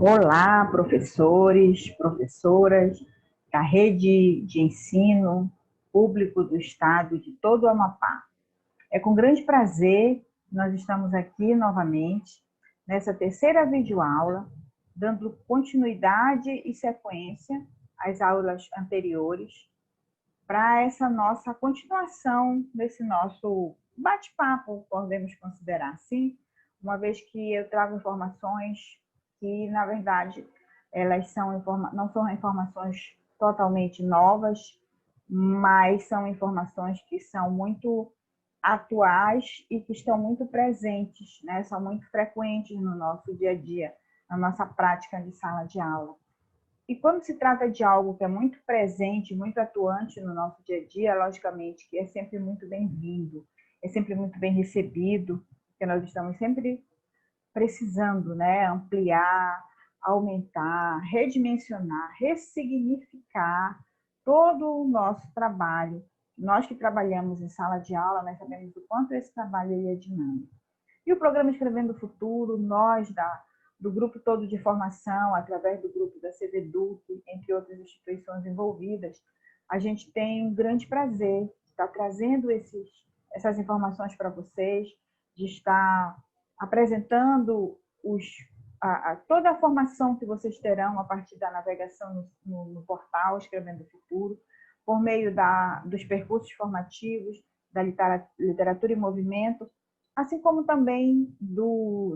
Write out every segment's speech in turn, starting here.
Olá, professores, professoras da rede de ensino público do estado de todo o Amapá. É com grande prazer que nós estamos aqui novamente, nessa terceira videoaula, dando continuidade e sequência às aulas anteriores, para essa nossa continuação desse nosso bate-papo, podemos considerar assim, uma vez que eu trago informações que, na verdade, elas não são informações totalmente novas, mas são informações que são muito atuais e que estão muito presentes, né? São muito frequentes no nosso dia a dia, na nossa prática de sala de aula. E quando se trata de algo que é muito presente, muito atuante no nosso dia a dia, logicamente que é sempre muito bem-vindo, é sempre muito bem recebido, porque nós estamos sempre precisando, né, ampliar, aumentar, redimensionar, ressignificar todo o nosso trabalho. Nós que trabalhamos em sala de aula, nós sabemos o quanto esse trabalho é dinâmico. E o programa Escrevendo o Futuro, nós do grupo todo de formação, através do grupo da CVEDUC, entre outras instituições envolvidas, a gente tem um grande prazer de estar trazendo essas informações para vocês, de estar apresentando toda a formação que vocês terão a partir da navegação no portal Escrevendo o Futuro, por meio dos percursos formativos, da literatura em movimento, assim como também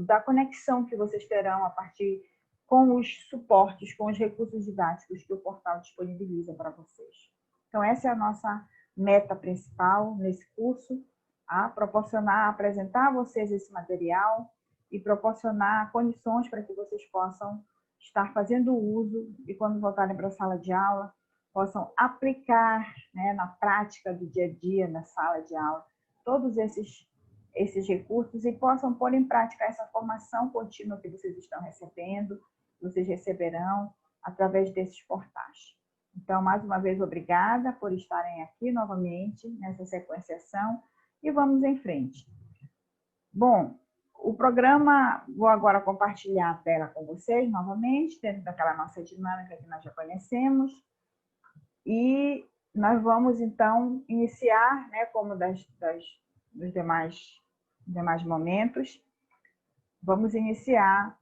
da conexão que vocês terão a partir com os suportes, com os recursos didáticos que o portal disponibiliza para vocês. Então, essa é a nossa meta principal nesse curso, apresentar a vocês esse material e proporcionar condições para que vocês possam estar fazendo uso e, quando voltarem para a sala de aula, possam aplicar, né, na prática do dia a dia, na sala de aula, todos esses recursos e possam pôr em prática essa formação contínua que vocês estão recebendo, vocês receberão através desses portais. Então, mais uma vez, obrigada por estarem aqui novamente nessa sequenciação e vamos em frente. Bom, o programa, vou agora compartilhar a tela com vocês novamente, dentro daquela nossa dinâmica que nós já conhecemos, e nós vamos, então, iniciar, né, como dos demais momentos, vamos iniciar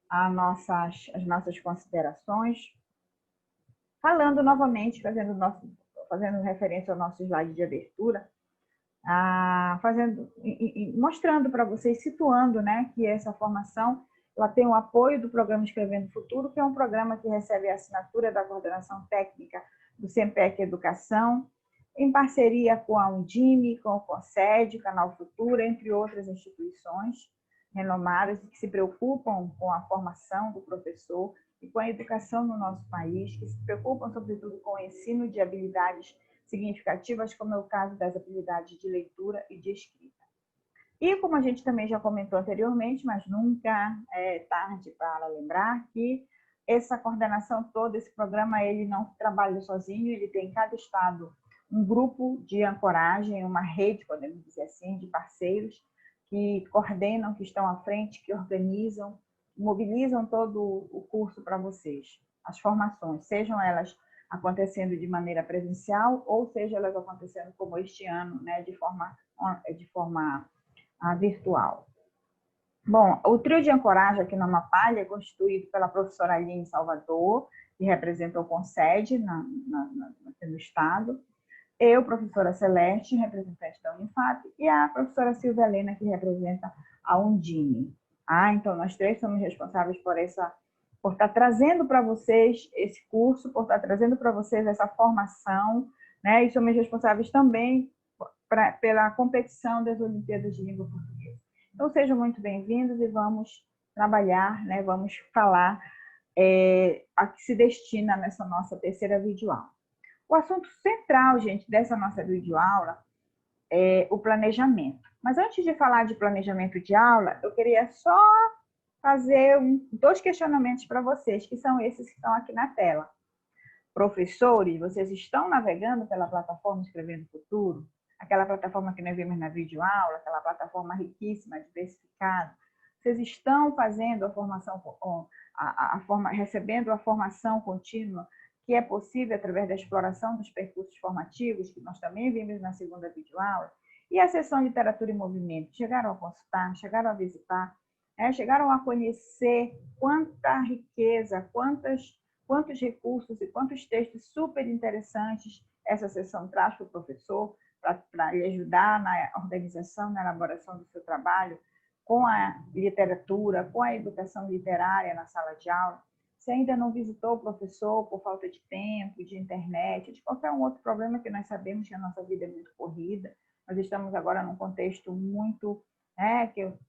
as nossas considerações, falando novamente, fazendo referência ao nosso slide de abertura, mostrando para vocês, situando, né, que essa formação ela tem o apoio do programa Escrevendo o Futuro, que é um programa que recebe a assinatura da coordenação técnica do SEMPEC Educação, em parceria com a Undime, com o CONSED, Canal Futuro, entre outras instituições renomadas que se preocupam com a formação do professor e com a educação no nosso país, que se preocupam, sobretudo, com o ensino de habilidades significativas, como é o caso das habilidades de leitura e de escrita. E como a gente também já comentou anteriormente, mas nunca é tarde para lembrar que essa coordenação toda, esse programa, ele não trabalha sozinho, ele tem em cada estado um grupo de ancoragem, uma rede, podemos dizer assim, de parceiros que coordenam, que estão à frente, que organizam, mobilizam todo o curso para vocês. As formações, sejam elas acontecendo de maneira presencial ou seja elas acontecendo como este ano, né, de forma virtual. Bom, o trio de ancoragem aqui no Amapá é constituído pela professora Aline Salvador, que representa o CONSED no estado, eu, professora Celeste, representante da Unifap, e a professora Silvia Helena, que representa a Undime. Então, nós três somos responsáveis por estar trazendo para vocês esse curso, por estar trazendo para vocês essa formação, né? E somos responsáveis também pela competição das Olimpíadas de Língua Portuguesa. Então, sejam muito bem-vindos e vamos trabalhar, né? Vamos falar a que se destina nessa nossa terceira videoaula. O assunto central, gente, dessa nossa videoaula é o planejamento. Mas antes de falar de planejamento de aula, eu queria só fazer dois questionamentos para vocês, que são esses que estão aqui na tela. Professores, vocês estão navegando pela plataforma Escrevendo o Futuro? Aquela plataforma que nós vimos na videoaula, aquela plataforma riquíssima, diversificada, Vocês estão fazendo a formação, recebendo a formação contínua que é possível através da exploração dos percursos formativos, que nós também vimos na segunda videoaula, e a sessão Literatura e Movimento. Chegaram a consultar, chegaram a visitar, chegaram a conhecer quanta riqueza, quantos recursos e quantos textos super interessantes essa sessão traz para o professor, para lhe ajudar na organização, na elaboração do seu trabalho, com a literatura, com a educação literária na sala de aula. Se ainda não visitou o professor por falta de tempo, de internet, de qualquer um outro problema, que nós sabemos que a nossa vida é muito corrida, nós estamos agora num contexto muito,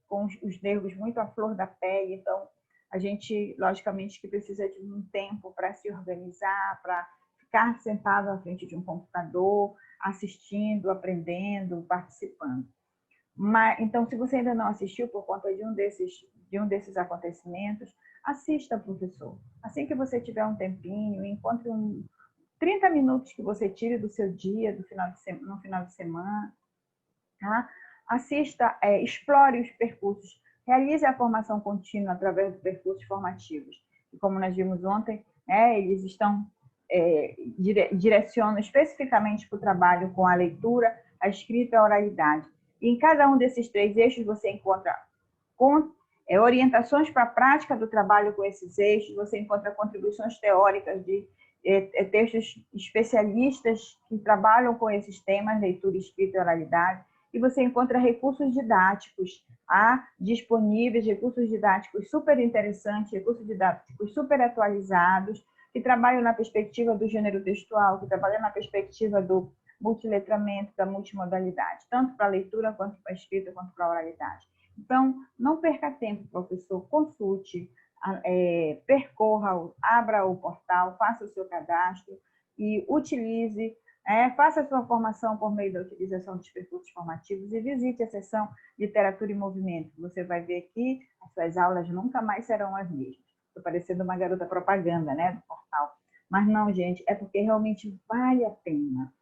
com os nervos muito à flor da pele, então a gente, logicamente, que precisa de um tempo para se organizar, para ficar sentado à frente de um computador, assistindo, aprendendo, participando. Mas, então, se você ainda não assistiu por conta de um desses acontecimentos, assista, professor. Assim que você tiver um tempinho, encontre 30 minutos que você tire do seu dia, no final de semana, tá? Assista, explore os percursos, realize a formação contínua através dos percursos formativos. E como nós vimos ontem, eles direcionam especificamente para o trabalho com a leitura, a escrita e a oralidade. E em cada um desses 3 eixos você encontra orientações para a prática do trabalho com esses eixos, você encontra contribuições teóricas de textos especialistas que trabalham com esses temas, leitura, escrita e oralidade, e você encontra recursos didáticos disponíveis, recursos didáticos super interessantes, recursos didáticos super atualizados, que trabalham na perspectiva do gênero textual, que trabalham na perspectiva do multiletramento, da multimodalidade, tanto para a leitura, quanto para a escrita, quanto para a oralidade. Então, não perca tempo, professor, consulte, percorra, abra o portal, faça o seu cadastro e utilize, faça a sua formação por meio da utilização dos percursos formativos e visite a seção Literatura e Movimento. Você vai ver que as suas aulas nunca mais serão as mesmas. Estou parecendo uma garota propaganda, do portal. Mas não, gente, é porque realmente vale a pena.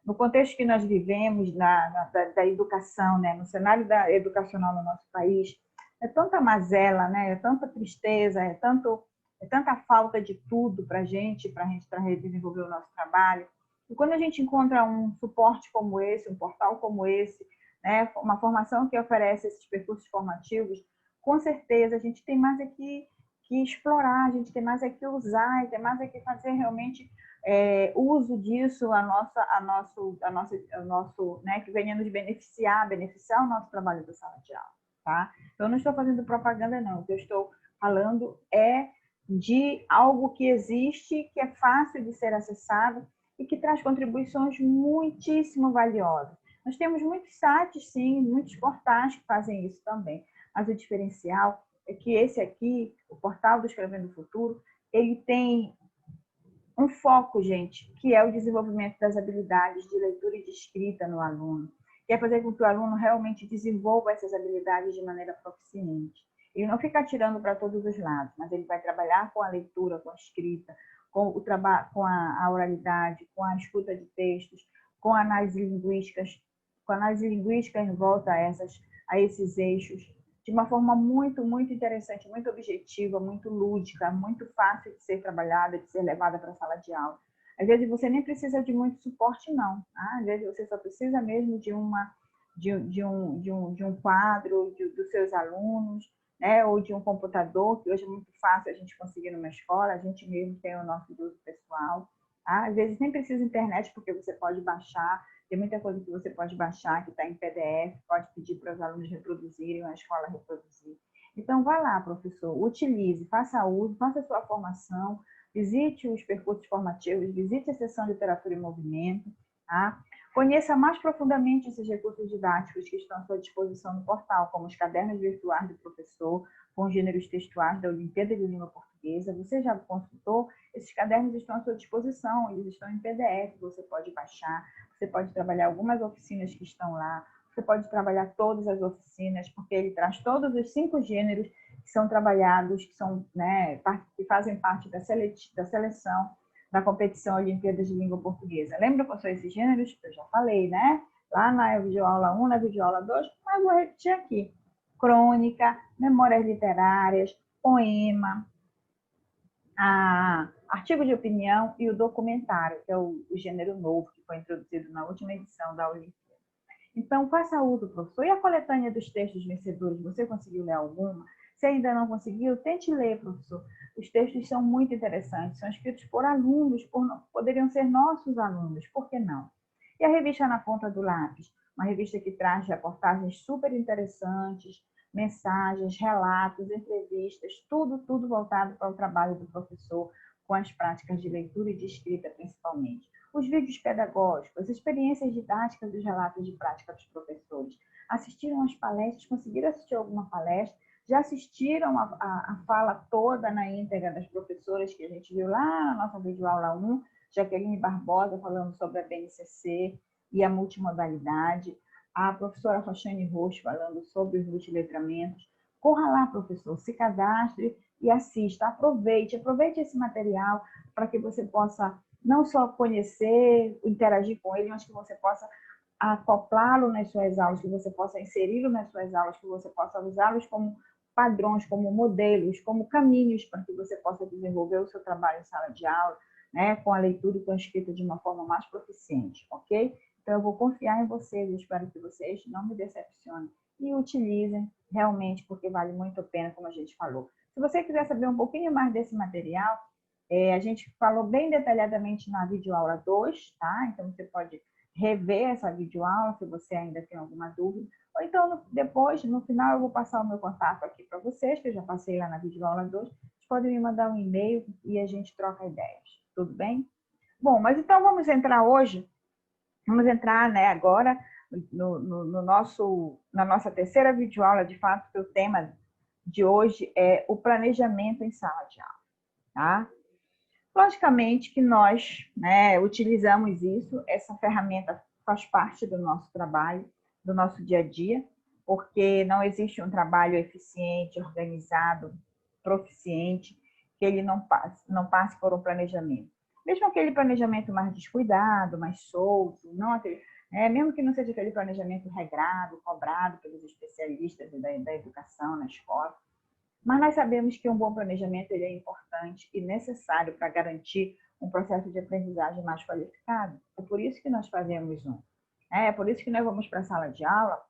No contexto que nós vivemos, da educação, no cenário educacional no nosso país, é tanta mazela, é tanta tristeza, é tanta falta de tudo para a gente desenvolver o nosso trabalho. E quando a gente encontra um suporte como esse, um portal como esse, uma formação que oferece esses percursos formativos, com certeza a gente tem mais aqui que explorar, a gente tem mais aqui que usar, tem mais aqui que fazer realmente uso disso, que venha nos beneficiar o nosso trabalho da sala de aula, tá? Então, eu não estou fazendo propaganda, não. O que eu estou falando é de algo que existe, que é fácil de ser acessado e que traz contribuições muitíssimo valiosas. Nós temos muitos sites, sim, muitos portais que fazem isso também, mas o diferencial é que esse aqui, o portal do Escrevendo o Futuro, ele tem um foco, gente, que é o desenvolvimento das habilidades de leitura e de escrita no aluno, que é fazer com que o aluno realmente desenvolva essas habilidades de maneira proficiente. Ele não fica atirando para todos os lados, mas ele vai trabalhar com a leitura, com a escrita, com a oralidade, com a escuta de textos, com análise linguística em volta a esses eixos, de uma forma muito, muito interessante, muito objetiva, muito lúdica, muito fácil de ser trabalhada, de ser levada para a sala de aula. Às vezes você nem precisa de muito suporte, não. Tá? Às vezes você só precisa mesmo de um quadro dos seus alunos, ou de um computador, que hoje é muito fácil a gente conseguir numa escola, a gente mesmo tem o nosso uso pessoal. Tá? Às vezes nem precisa de internet, porque você pode baixar. Tem muita coisa que você pode baixar, que está em PDF, pode pedir para os alunos reproduzirem, a escola reproduzir. Então, vá lá, professor, utilize, faça uso, faça a sua formação, visite os percursos formativos, visite a seção Literatura e Movimento, tá? Conheça mais profundamente esses recursos didáticos que estão à sua disposição no portal, como os cadernos virtuais do professor, com gêneros textuais da Olimpíada de Língua Portuguesa. Você já consultou? Esses cadernos estão à sua disposição, eles estão em PDF, você pode baixar, você pode trabalhar algumas oficinas que estão lá, você pode trabalhar todas as oficinas, porque ele traz todos os 5 gêneros que são trabalhados, que fazem parte da seleção da competição Olimpíadas de Língua Portuguesa. Lembra quais são esses gêneros? Eu já falei, Lá na videoaula 1, na videoaula 2, mas vou repetir aqui. crônica, memórias literárias, poema, artigo de opinião e o documentário, que é o gênero novo que foi introduzido na última edição da Olimpíada. Então, faça uso, professor. E a coletânea dos textos vencedores, você conseguiu ler alguma? Se ainda não conseguiu, tente ler, professor. Os textos são muito interessantes, são escritos por alunos, poderiam ser nossos alunos, por que não? E a revista Na Ponta do Lápis, uma revista que traz reportagens super interessantes, mensagens, relatos, entrevistas, tudo voltado para o trabalho do professor, com as práticas de leitura e de escrita, principalmente. Os vídeos pedagógicos, as experiências didáticas dos relatos de prática dos professores. Assistiram às palestras, conseguiram assistir alguma palestra? Já assistiram a fala toda na íntegra das professoras que a gente viu lá na nossa videoaula 1, Jaqueline Barbosa falando sobre a BNCC e a multimodalidade, a professora Roxane Rocha falando sobre os multiletramentos. Corra lá, professor, se cadastre e assista, aproveite esse material para que você possa não só conhecer, interagir com ele, mas que você possa acoplá-lo nas suas aulas, que você possa inseri-lo nas suas aulas, que você possa usá-los como padrões, como modelos, como caminhos para que você possa desenvolver o seu trabalho em sala de aula, né, com a leitura e com a escrita de uma forma mais proficiente, ok? Então, eu vou confiar em vocês, eu espero que vocês não me decepcionem e utilizem realmente, porque vale muito a pena, como a gente falou. Se você quiser saber um pouquinho mais desse material, a gente falou bem detalhadamente na videoaula 2, tá? Então, você pode rever essa videoaula, se você ainda tem alguma dúvida. Ou então, depois, no final, eu vou passar o meu contato aqui para vocês, que eu já passei lá na videoaula 2. Vocês podem me mandar um e-mail e a gente troca ideias. Tudo bem? Bom, mas então vamos entrar hoje, né, agora na nossa terceira videoaula, de fato, que o tema de hoje é o planejamento em sala de aula, tá? Logicamente que nós, né, utilizamos isso, essa ferramenta faz parte do nosso trabalho, do nosso dia a dia, porque não existe um trabalho eficiente, organizado, proficiente, que ele não passe por um planejamento. Mesmo aquele planejamento mais descuidado, mais solto, não aquele, mesmo que não seja aquele planejamento regrado, cobrado pelos especialistas da educação na escola, mas nós sabemos que um bom planejamento ele é importante e necessário para garantir um processo de aprendizagem mais qualificado. É por isso que nós fazemos um. É por isso que nós vamos para a sala de aula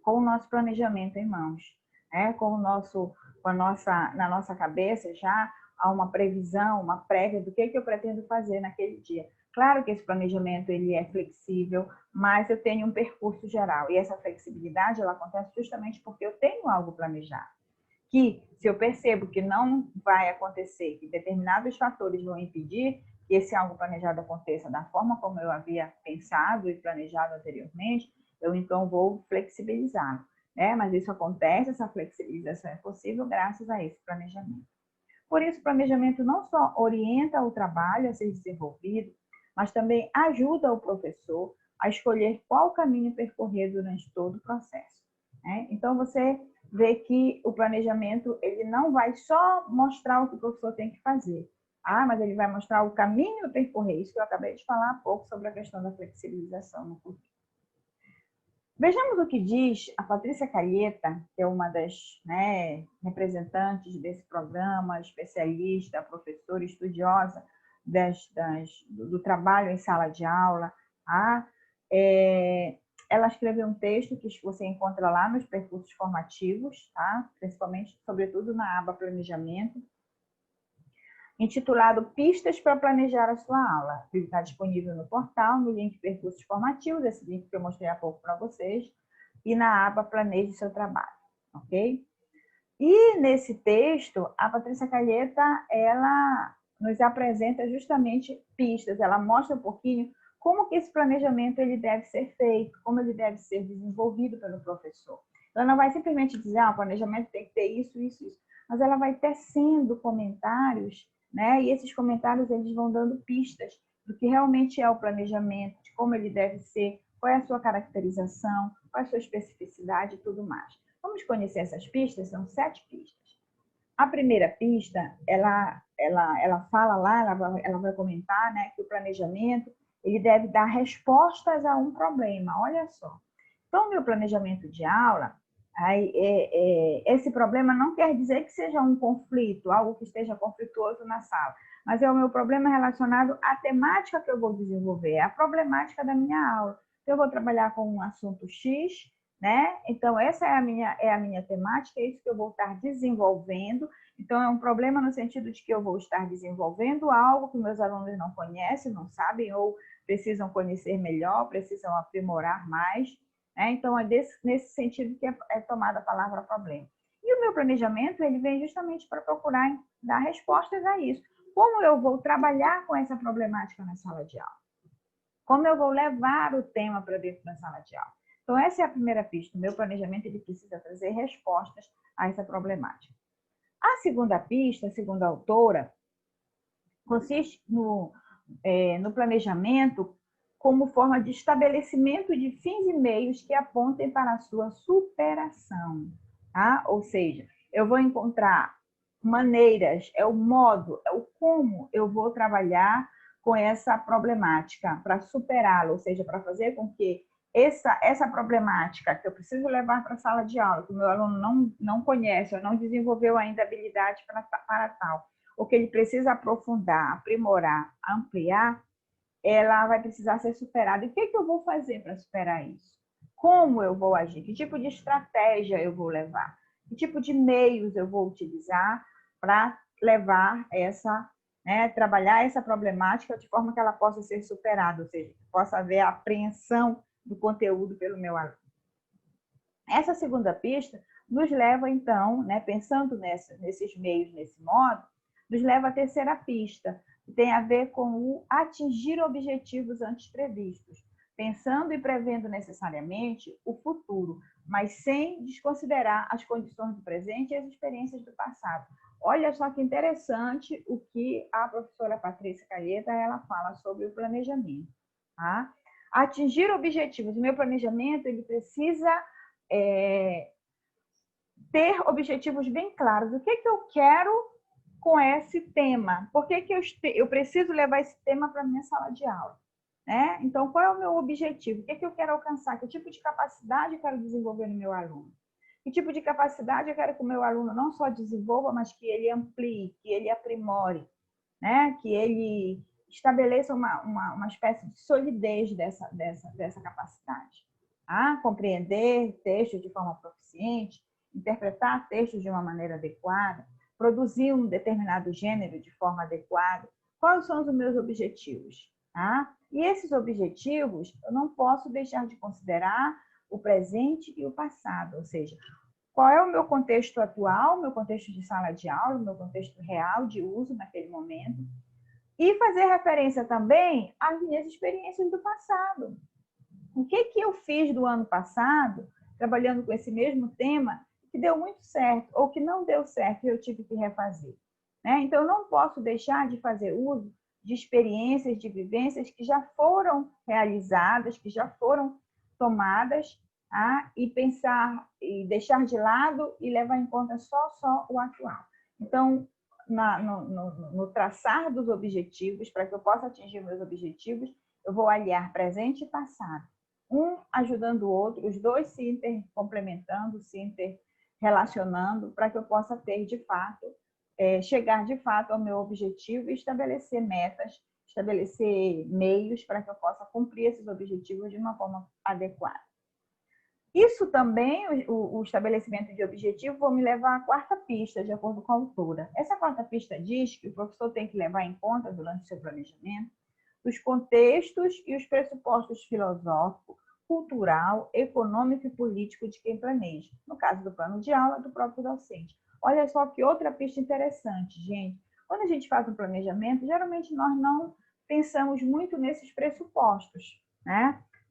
com o nosso planejamento em mãos. Na nossa cabeça já há uma previsão, uma prévia do que eu pretendo fazer naquele dia. Claro que esse planejamento ele é flexível, mas eu tenho um percurso geral. E essa flexibilidade ela acontece justamente porque eu tenho algo planejado. Que, se eu percebo que não vai acontecer, que determinados fatores vão impedir que esse algo planejado aconteça da forma como eu havia pensado e planejado anteriormente, eu então vou flexibilizá-lo. Mas isso acontece, essa flexibilização é possível graças a esse planejamento. Por isso, o planejamento não só orienta o trabalho a ser desenvolvido, mas também ajuda o professor a escolher qual caminho percorrer durante todo o processo. Então, você vê que o planejamento ele não vai só mostrar o que o professor tem que fazer, mas ele vai mostrar o caminho a percorrer. Isso que eu acabei de falar há pouco sobre a questão da flexibilização no currículo. Vejamos o que diz a Patrícia Calheta, que é uma das representantes desse programa, especialista, professora, estudiosa do trabalho em sala de aula. Ela escreveu um texto que você encontra lá nos percursos formativos, tá? Principalmente, sobretudo, na aba Planejamento, intitulado Pistas para Planejar a Sua Aula. Ele está disponível no portal, no link Percursos Formativos, esse link que eu mostrei há pouco para vocês, e na aba Planeje Seu Trabalho, ok? E nesse texto, a Patrícia Calheta, ela nos apresenta justamente pistas, ela mostra um pouquinho como que esse planejamento ele deve ser feito, como ele deve ser desenvolvido pelo professor. Ela não vai simplesmente dizer, o planejamento tem que ter isso, mas ela vai tecendo comentários, e esses comentários eles vão dando pistas do que realmente é o planejamento, de como ele deve ser, qual é a sua caracterização, qual é a sua especificidade e tudo mais. Vamos conhecer essas pistas, são 7 pistas. A primeira pista, ela fala lá, ela vai comentar, que o planejamento ele deve dar respostas a um problema. Olha só. Então, o meu planejamento de aula, Aí, esse problema não quer dizer que seja um conflito, algo que esteja conflituoso na sala, mas é o meu problema relacionado à temática que eu vou desenvolver, a problemática da minha aula. Eu vou trabalhar com um assunto X, né? Então, essa é a minha temática, é isso que eu vou estar desenvolvendo. Então, é um problema no sentido de que eu vou estar desenvolvendo algo que meus alunos não conhecem, não sabem, ou precisam conhecer melhor, precisam aprimorar mais. Então, nesse sentido que é tomada a palavra problema. E o meu planejamento, ele vem justamente para procurar dar respostas a isso. Como eu vou trabalhar com essa problemática na sala de aula? Como eu vou levar o tema para dentro da sala de aula? Então, essa é a primeira pista. O meu planejamento, ele precisa trazer respostas a essa problemática. A segunda pista, segundo a autora, consiste no planejamento como forma de estabelecimento de fins e meios que apontem para a sua superação. Tá? Ou seja, eu vou encontrar maneiras, é o modo, é o como eu vou trabalhar com essa problemática para superá-la, ou seja, para fazer com que essa problemática que eu preciso levar para a sala de aula, que o meu aluno não conhece ou não desenvolveu ainda habilidade para tal, ou que ele precisa aprofundar, aprimorar, ampliar, ela vai precisar ser superada. E o que eu vou fazer para superar isso? Como eu vou agir? Que tipo de estratégia eu vou levar? Que tipo de meios eu vou utilizar para levar trabalhar essa problemática de forma que ela possa ser superada, ou seja, que possa haver a apreensão do conteúdo pelo meu aluno. Essa segunda pista nos leva, então, pensando nesses meios, nesse modo, nos leva à terceira pista, que tem a ver com o atingir objetivos antes previstos, pensando e prevendo necessariamente o futuro, mas sem desconsiderar as condições do presente e as experiências do passado. Olha só que interessante o que a professora Patrícia Calheta ela fala sobre o planejamento. Tá? Atingir objetivos. O meu planejamento ele precisa ter objetivos bem claros. O que eu quero com esse tema? Por que eu preciso levar esse tema para a minha sala de aula? Então, qual é o meu objetivo? O que eu quero alcançar? Que tipo de capacidade eu quero desenvolver no meu aluno? Que tipo de capacidade eu quero que o meu aluno não só desenvolva, mas que ele amplie, que ele aprimore, que ele estabeleça uma espécie de solidez dessa capacidade. Compreender textos de forma proficiente, interpretar textos de uma maneira adequada, produzir um determinado gênero de forma adequada. Quais são os meus objetivos? E esses objetivos, eu não posso deixar de considerar o presente e o passado, ou seja, qual é o meu contexto atual, meu contexto de sala de aula, meu contexto real de uso naquele momento, e fazer referência também às minhas experiências do passado. O que eu fiz do ano passado, trabalhando com esse mesmo tema, que deu muito certo, ou que não deu certo e eu tive que refazer. Então, eu não posso deixar de fazer uso de experiências, de vivências que já foram realizadas, que já foram tomadas, e pensar, e deixar de lado e levar em conta só o atual. Então, no traçar dos objetivos, para que eu possa atingir meus objetivos, eu vou aliar presente e passado. Um ajudando o outro, os dois se intercomplementando, se interrelacionando, para que eu possa ter, de fato, chegar, de fato, ao meu objetivo e estabelecer metas, estabelecer meios para que eu possa cumprir esses objetivos de uma forma adequada. Isso também, o estabelecimento de objetivo, vai me levar à quarta pista, de acordo com a autora. Essa quarta pista diz que o professor tem que levar em conta, durante o seu planejamento, os contextos e os pressupostos filosófico, cultural, econômico e político de quem planeja. No caso do plano de aula, do próprio docente. Olha só que outra pista interessante, gente. Quando a gente faz um planejamento, geralmente nós não pensamos muito nesses pressupostos,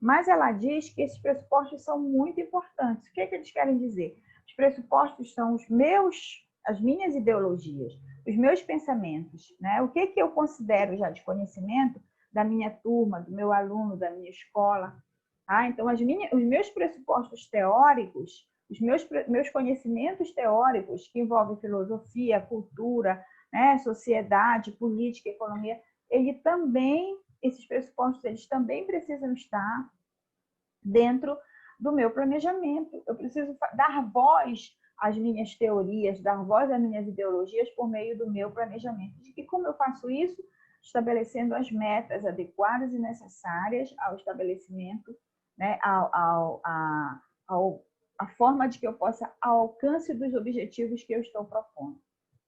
Mas ela diz que esses pressupostos são muito importantes. O que eles querem dizer? Os pressupostos são as minhas ideologias, os meus pensamentos, O que eu considero já de conhecimento da minha turma, do meu aluno, da minha escola. Então, os meus pressupostos teóricos, os meus conhecimentos teóricos, que envolvem filosofia, cultura, sociedade, política, economia, esses pressupostos eles também precisam estar dentro do meu planejamento. Eu preciso dar voz às minhas teorias, dar voz às minhas ideologias por meio do meu planejamento. E como eu faço isso? Estabelecendo as metas adequadas e necessárias ao estabelecimento, né, a forma de que eu possa ao alcance dos objetivos que eu estou propondo.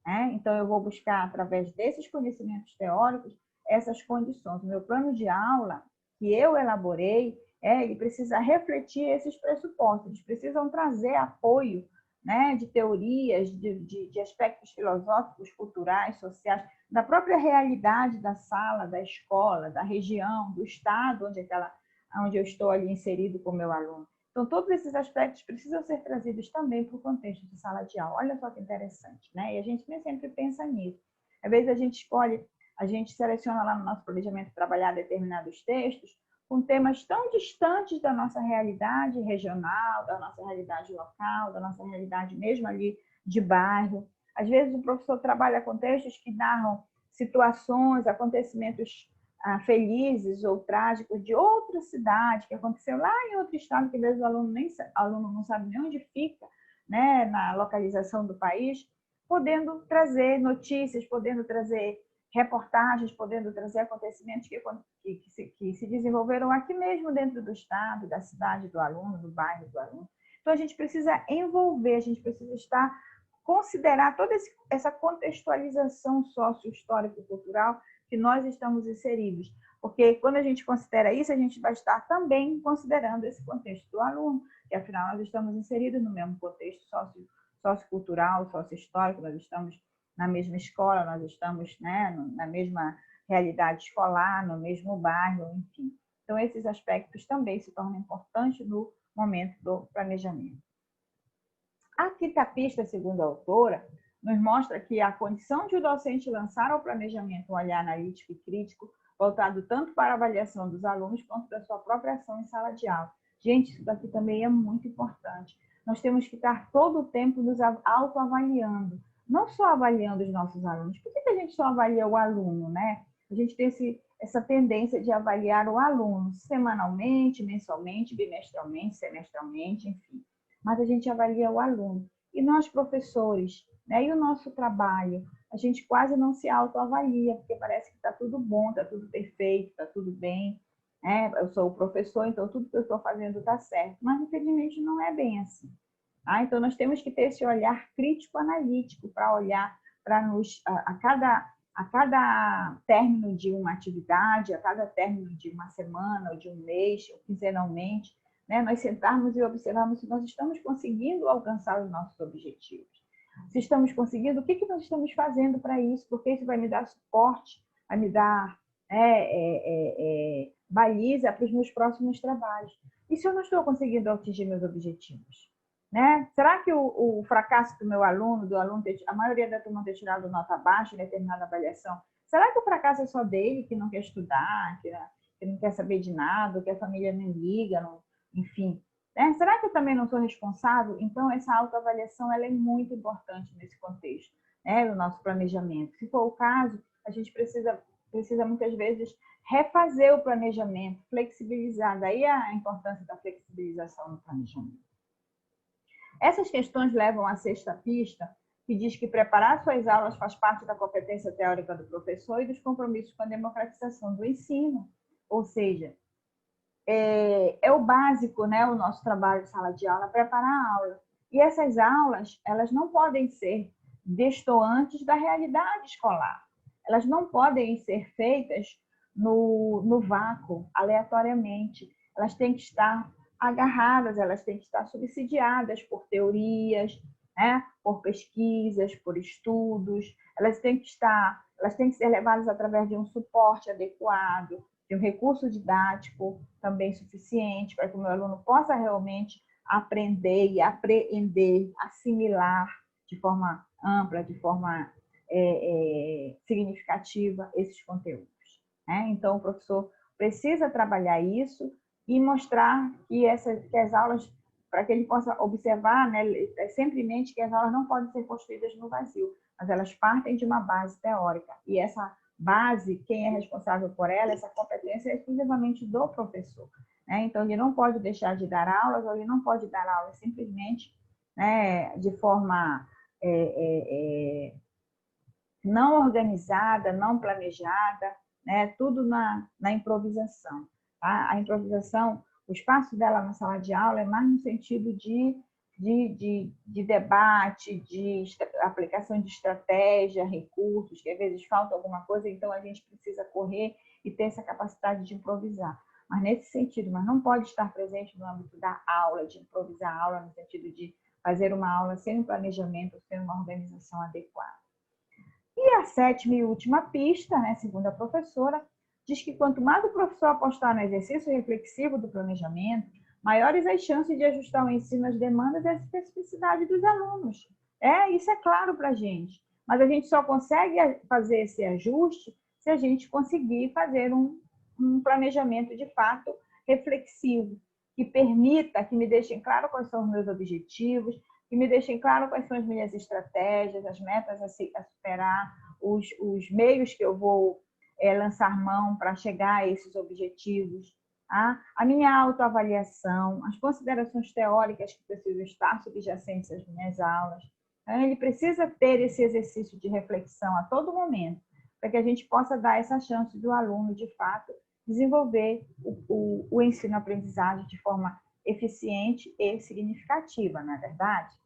Né? Então, eu vou buscar, através desses conhecimentos teóricos, essas condições. O meu plano de aula, que eu elaborei, ele precisa refletir esses pressupostos, eles precisam trazer apoio, né, de teorias, de aspectos filosóficos, culturais, sociais, da própria realidade da sala, da escola, da região, do estado onde eu estou ali inserido com o meu aluno. Então, todos esses aspectos precisam ser trazidos também para o contexto de sala de aula. Olha só que interessante, né? E a gente nem sempre pensa nisso. Às vezes a gente seleciona lá no nosso planejamento trabalhar determinados textos com temas tão distantes da nossa realidade regional, da nossa realidade local, da nossa realidade mesmo ali de bairro. Às vezes o professor trabalha com textos que narram situações, acontecimentos felizes ou trágicos de outra cidade, que aconteceu lá em outro estado, que às vezes o aluno não sabe nem onde fica, né, na localização do país, podendo trazer notícias, podendo trazer reportagens, podendo trazer acontecimentos que se desenvolveram aqui mesmo dentro do estado, da cidade do aluno, do bairro do aluno. Então, a gente precisa envolver, a gente precisa considerar toda essa contextualização sócio-histórico-cultural que nós estamos inseridos. Porque quando a gente considera isso, a gente vai estar também considerando esse contexto do aluno, que afinal nós estamos inseridos no mesmo contexto sociocultural, sócio-histórico, nós estamos na mesma escola, nós estamos, né, na mesma realidade escolar, no mesmo bairro, enfim. Então, esses aspectos também se tornam importantes no momento do planejamento. A quinta pista, segundo a autora, nos mostra que a condição de o docente lançar ao planejamento um olhar analítico e crítico, voltado tanto para a avaliação dos alunos quanto da sua própria ação em sala de aula. Gente, isso daqui também é muito importante. Nós temos que estar todo o tempo nos autoavaliando, não só avaliando os nossos alunos. Por que a gente só avalia o aluno, né? A gente tem essa tendência de avaliar o aluno semanalmente, mensalmente, bimestralmente, semestralmente, enfim. Mas a gente avalia o aluno. E nós, professores, né, e o nosso trabalho, a gente quase não se autoavalia, porque parece que está tudo bom, está tudo perfeito, está tudo bem. Né? Eu sou o professor, então tudo que eu estou fazendo está certo. Mas, infelizmente, não é bem assim. Então, nós temos que ter esse olhar crítico-analítico para olhar para a cada término de uma atividade, a cada término de uma semana, ou de um mês, ou quinzenalmente, né, nós sentarmos e observarmos se nós estamos conseguindo alcançar os nossos objetivos. Se estamos conseguindo, o que nós estamos fazendo para isso? Porque isso vai me dar suporte, vai me dar baliza para os meus próximos trabalhos. E se eu não estou conseguindo atingir meus objetivos? Né? Será que o fracasso do meu aluno, a maioria da turma ter tirado nota baixa em determinada avaliação, será que o fracasso é só dele, que não quer estudar, que não quer saber de nada, que a família nem liga, não, enfim? Né? Será que eu também não sou responsável? Então, essa autoavaliação ela é muito importante nesse contexto, né, do nosso planejamento. Se for o caso, a gente precisa muitas vezes refazer o planejamento, flexibilizar. Daí a importância da flexibilização no planejamento. Essas questões levam à sexta pista, que diz que preparar suas aulas faz parte da competência teórica do professor e dos compromissos com a democratização do ensino. Ou seja, é o básico, né, o nosso trabalho de sala de aula, preparar a aula. E essas aulas, elas não podem ser destoantes da realidade escolar. Elas não podem ser feitas no vácuo, aleatoriamente. Elas têm que estar agarradas, elas têm que estar subsidiadas por teorias, né, por pesquisas, por estudos. Elas têm que ser levadas através de um suporte adequado, de um recurso didático também suficiente para que o meu aluno possa realmente aprender e apreender, assimilar de forma ampla, de forma significativa esses conteúdos. Né? Então, o professor precisa trabalhar isso e mostrar que as aulas, para que ele possa observar, né, sempre em mente que as aulas não podem ser construídas no vazio, mas elas partem de uma base teórica. E essa base, quem é responsável por ela, essa competência é exclusivamente do professor. né? Então, ele não pode deixar de dar aulas, ou ele não pode dar aulas simplesmente, né, de forma não organizada, não planejada, né? Tudo na improvisação. Tá? A improvisação, o espaço dela na sala de aula é mais no sentido de debate, de aplicação de estratégia, recursos, que às vezes falta alguma coisa, então a gente precisa correr e ter essa capacidade de improvisar. Mas nesse sentido, mas não pode estar presente no âmbito da aula, de improvisar a aula, no sentido de fazer uma aula sem um planejamento, sem uma organização adequada. E a sétima e última pista, né, segundo a professora, diz que quanto mais o professor apostar no exercício reflexivo do planejamento, maiores as chances de ajustar o ensino às demandas e às especificidades dos alunos. Isso é claro para a gente. Mas a gente só consegue fazer esse ajuste se a gente conseguir fazer um planejamento de fato reflexivo, que permita, que me deixem claro quais são os meus objetivos, que me deixem claro quais são as minhas estratégias, as metas a superar, os meios que eu vou lançar mão para chegar a esses objetivos, a minha autoavaliação, as considerações teóricas que precisam estar subjacentes às minhas aulas. Ele precisa ter esse exercício de reflexão a todo momento, para que a gente possa dar essa chance do aluno, de fato, desenvolver o ensino-aprendizagem de forma eficiente e significativa, não é verdade?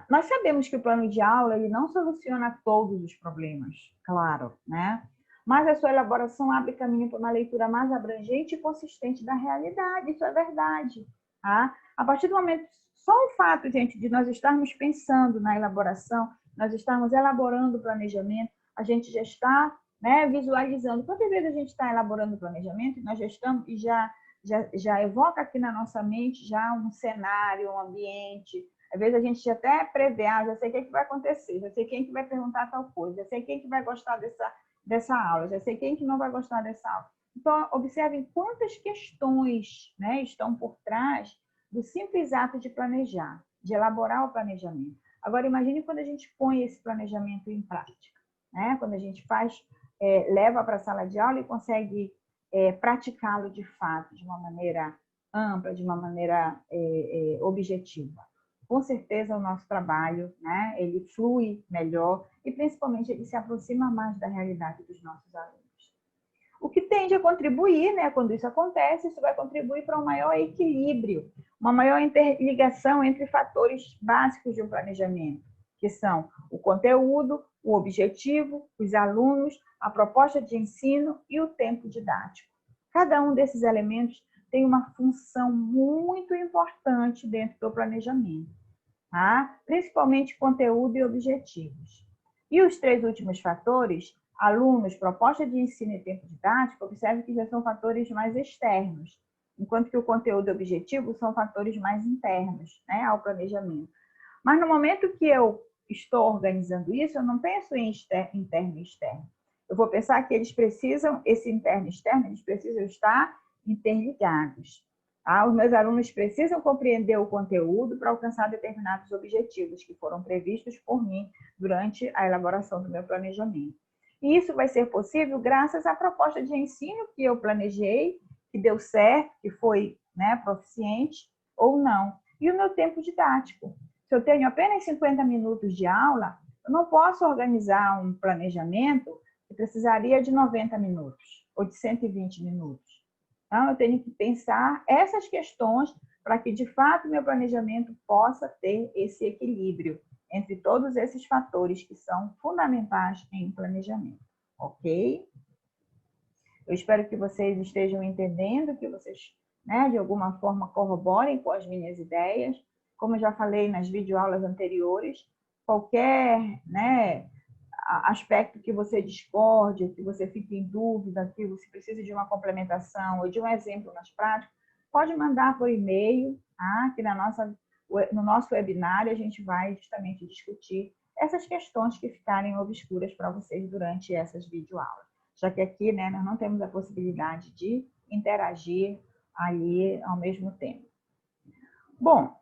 Nós sabemos que o plano de aula ele não soluciona todos os problemas, claro, né? Mas a sua elaboração abre caminho para uma leitura mais abrangente e consistente da realidade, isso é verdade. Tá? A partir do momento, só o fato, gente, de nós estarmos pensando na elaboração, nós estarmos elaborando o planejamento, a gente já está, né, visualizando. Quantas vezes a gente está elaborando o planejamento e nós já estamos e já evoca aqui na nossa mente já um cenário, um ambiente. Às vezes a gente até prevê, já sei o que vai acontecer, já sei quem que vai perguntar tal coisa, já sei quem que vai gostar dessa aula, já sei quem que não vai gostar dessa aula. Então, observem quantas questões, né, estão por trás do simples ato de planejar, de elaborar o planejamento. Agora, imagine quando a gente põe esse planejamento em prática, né? Quando a gente leva para a sala de aula e consegue praticá-lo de fato, de uma maneira ampla, de uma maneira objetiva. Com certeza o nosso trabalho, né, ele flui melhor e principalmente ele se aproxima mais da realidade dos nossos alunos. O que tende a contribuir, né, quando isso acontece, isso vai contribuir para um maior equilíbrio, uma maior interligação entre fatores básicos de um planejamento, que são o conteúdo, o objetivo, os alunos, a proposta de ensino e o tempo didático. Cada um desses elementos tem uma função muito importante dentro do planejamento, tá? Principalmente conteúdo e objetivos. E os três últimos fatores, alunos, proposta de ensino e tempo didático, observe que já são fatores mais externos, enquanto que o conteúdo e objetivo são fatores mais internos, né, ao planejamento. Mas no momento que eu estou organizando isso, eu não penso em interno e externo. Eu vou pensar que eles precisam, esse interno e externo, eles precisam estar interligados. Os meus alunos precisam compreender o conteúdo para alcançar determinados objetivos que foram previstos por mim durante a elaboração do meu planejamento. E isso vai ser possível graças à proposta de ensino que eu planejei, que deu certo, que foi, né, proficiente ou não. E o meu tempo didático. Se eu tenho apenas 50 minutos de aula, eu não posso organizar um planejamento que precisaria de 90 minutos ou de 120 minutos. Então, eu tenho que pensar essas questões para que, de fato, meu planejamento possa ter esse equilíbrio entre todos esses fatores que são fundamentais em planejamento, ok? Eu espero que vocês estejam entendendo, que vocês, né, de alguma forma corroborem com as minhas ideias. Como eu já falei nas videoaulas anteriores, qualquer, né, aspecto que você discorde, que você fique em dúvida, que você precisa de uma complementação ou de um exemplo nas práticas, pode mandar por e-mail, tá? Que no nosso webinar a gente vai justamente discutir essas questões que ficarem obscuras para vocês durante essas videoaulas. Já que aqui, né, nós não temos a possibilidade de interagir ali ao mesmo tempo. Bom,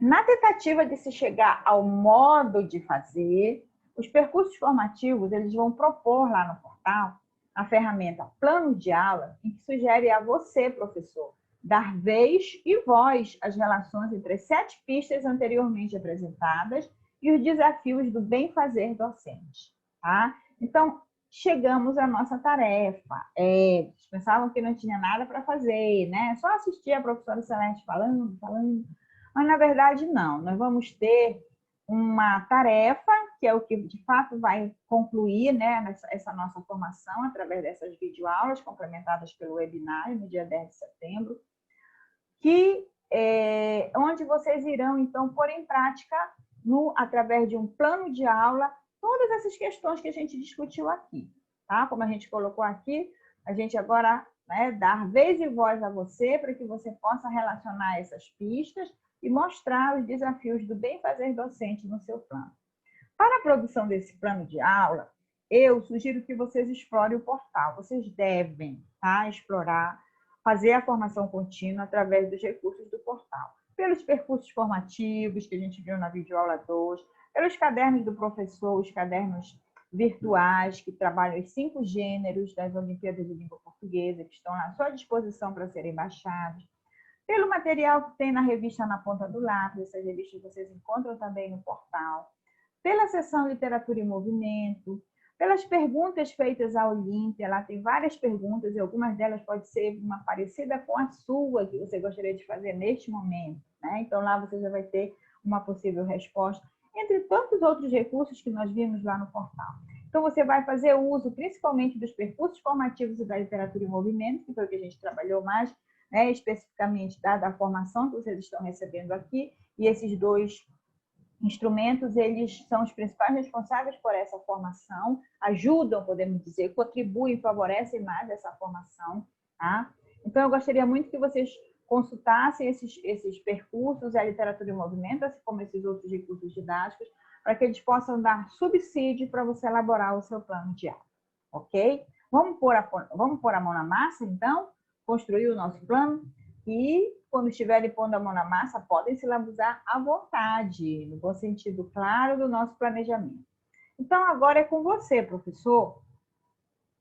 na tentativa de se chegar ao modo de fazer, os percursos formativos, eles vão propor lá no portal a ferramenta Plano de Aula, em que sugere a você, professor, dar vez e voz às relações entre as 7 pistas anteriormente apresentadas e os desafios do bem-fazer docente. Tá? Então, chegamos à nossa tarefa. Vocês pensavam que não tinha nada para fazer, né? Só assistir a professora Celeste falando, mas na verdade não. Nós vamos ter uma tarefa, que é o que de fato vai concluir, né, essa nossa formação através dessas videoaulas complementadas pelo webinar no dia 10 de setembro, onde vocês irão, então, pôr em prática, através de um plano de aula, todas essas questões que a gente discutiu aqui. Tá? Como a gente colocou aqui, a gente agora, né, dar vez e voz a você para que você possa relacionar essas pistas e mostrar os desafios do bem-fazer docente no seu plano. Para a produção desse plano de aula, eu sugiro que vocês explorem o portal. Vocês devem, tá, explorar, fazer a formação contínua através dos recursos do portal. Pelos percursos formativos que a gente viu na videoaula 2, pelos cadernos do professor, os cadernos virtuais que trabalham os 5 gêneros das Olimpíadas de Língua Portuguesa, que estão à sua disposição para serem baixados, pelo material que tem na revista Na Ponta do Lápis, essas revistas vocês encontram também no portal, pela seção Literatura em Movimento, pelas perguntas feitas à Olímpia, lá tem várias perguntas e algumas delas pode ser uma parecida com a sua, que você gostaria de fazer neste momento, né? Então lá você já vai ter uma possível resposta, entre tantos outros recursos que nós vimos lá no portal. Então você vai fazer uso principalmente dos percursos formativos e da literatura em movimento, que foi o que a gente trabalhou mais, né, especificamente dada a formação que vocês estão recebendo aqui, e esses 2 instrumentos, eles são os principais responsáveis por essa formação, ajudam, podemos dizer, contribuem, favorecem mais essa formação. Tá? Então, eu gostaria muito que vocês consultassem esses percursos e a literatura em movimento, assim como esses outros recursos didáticos, para que eles possam dar subsídio para você elaborar o seu plano de aula. Ok? Vamos pôr a mão na massa, então? Construir o nosso plano? E, quando estiverem pondo a mão na massa, podem se lambuzar à vontade, no bom sentido claro do nosso planejamento. Então, agora é com você, professor.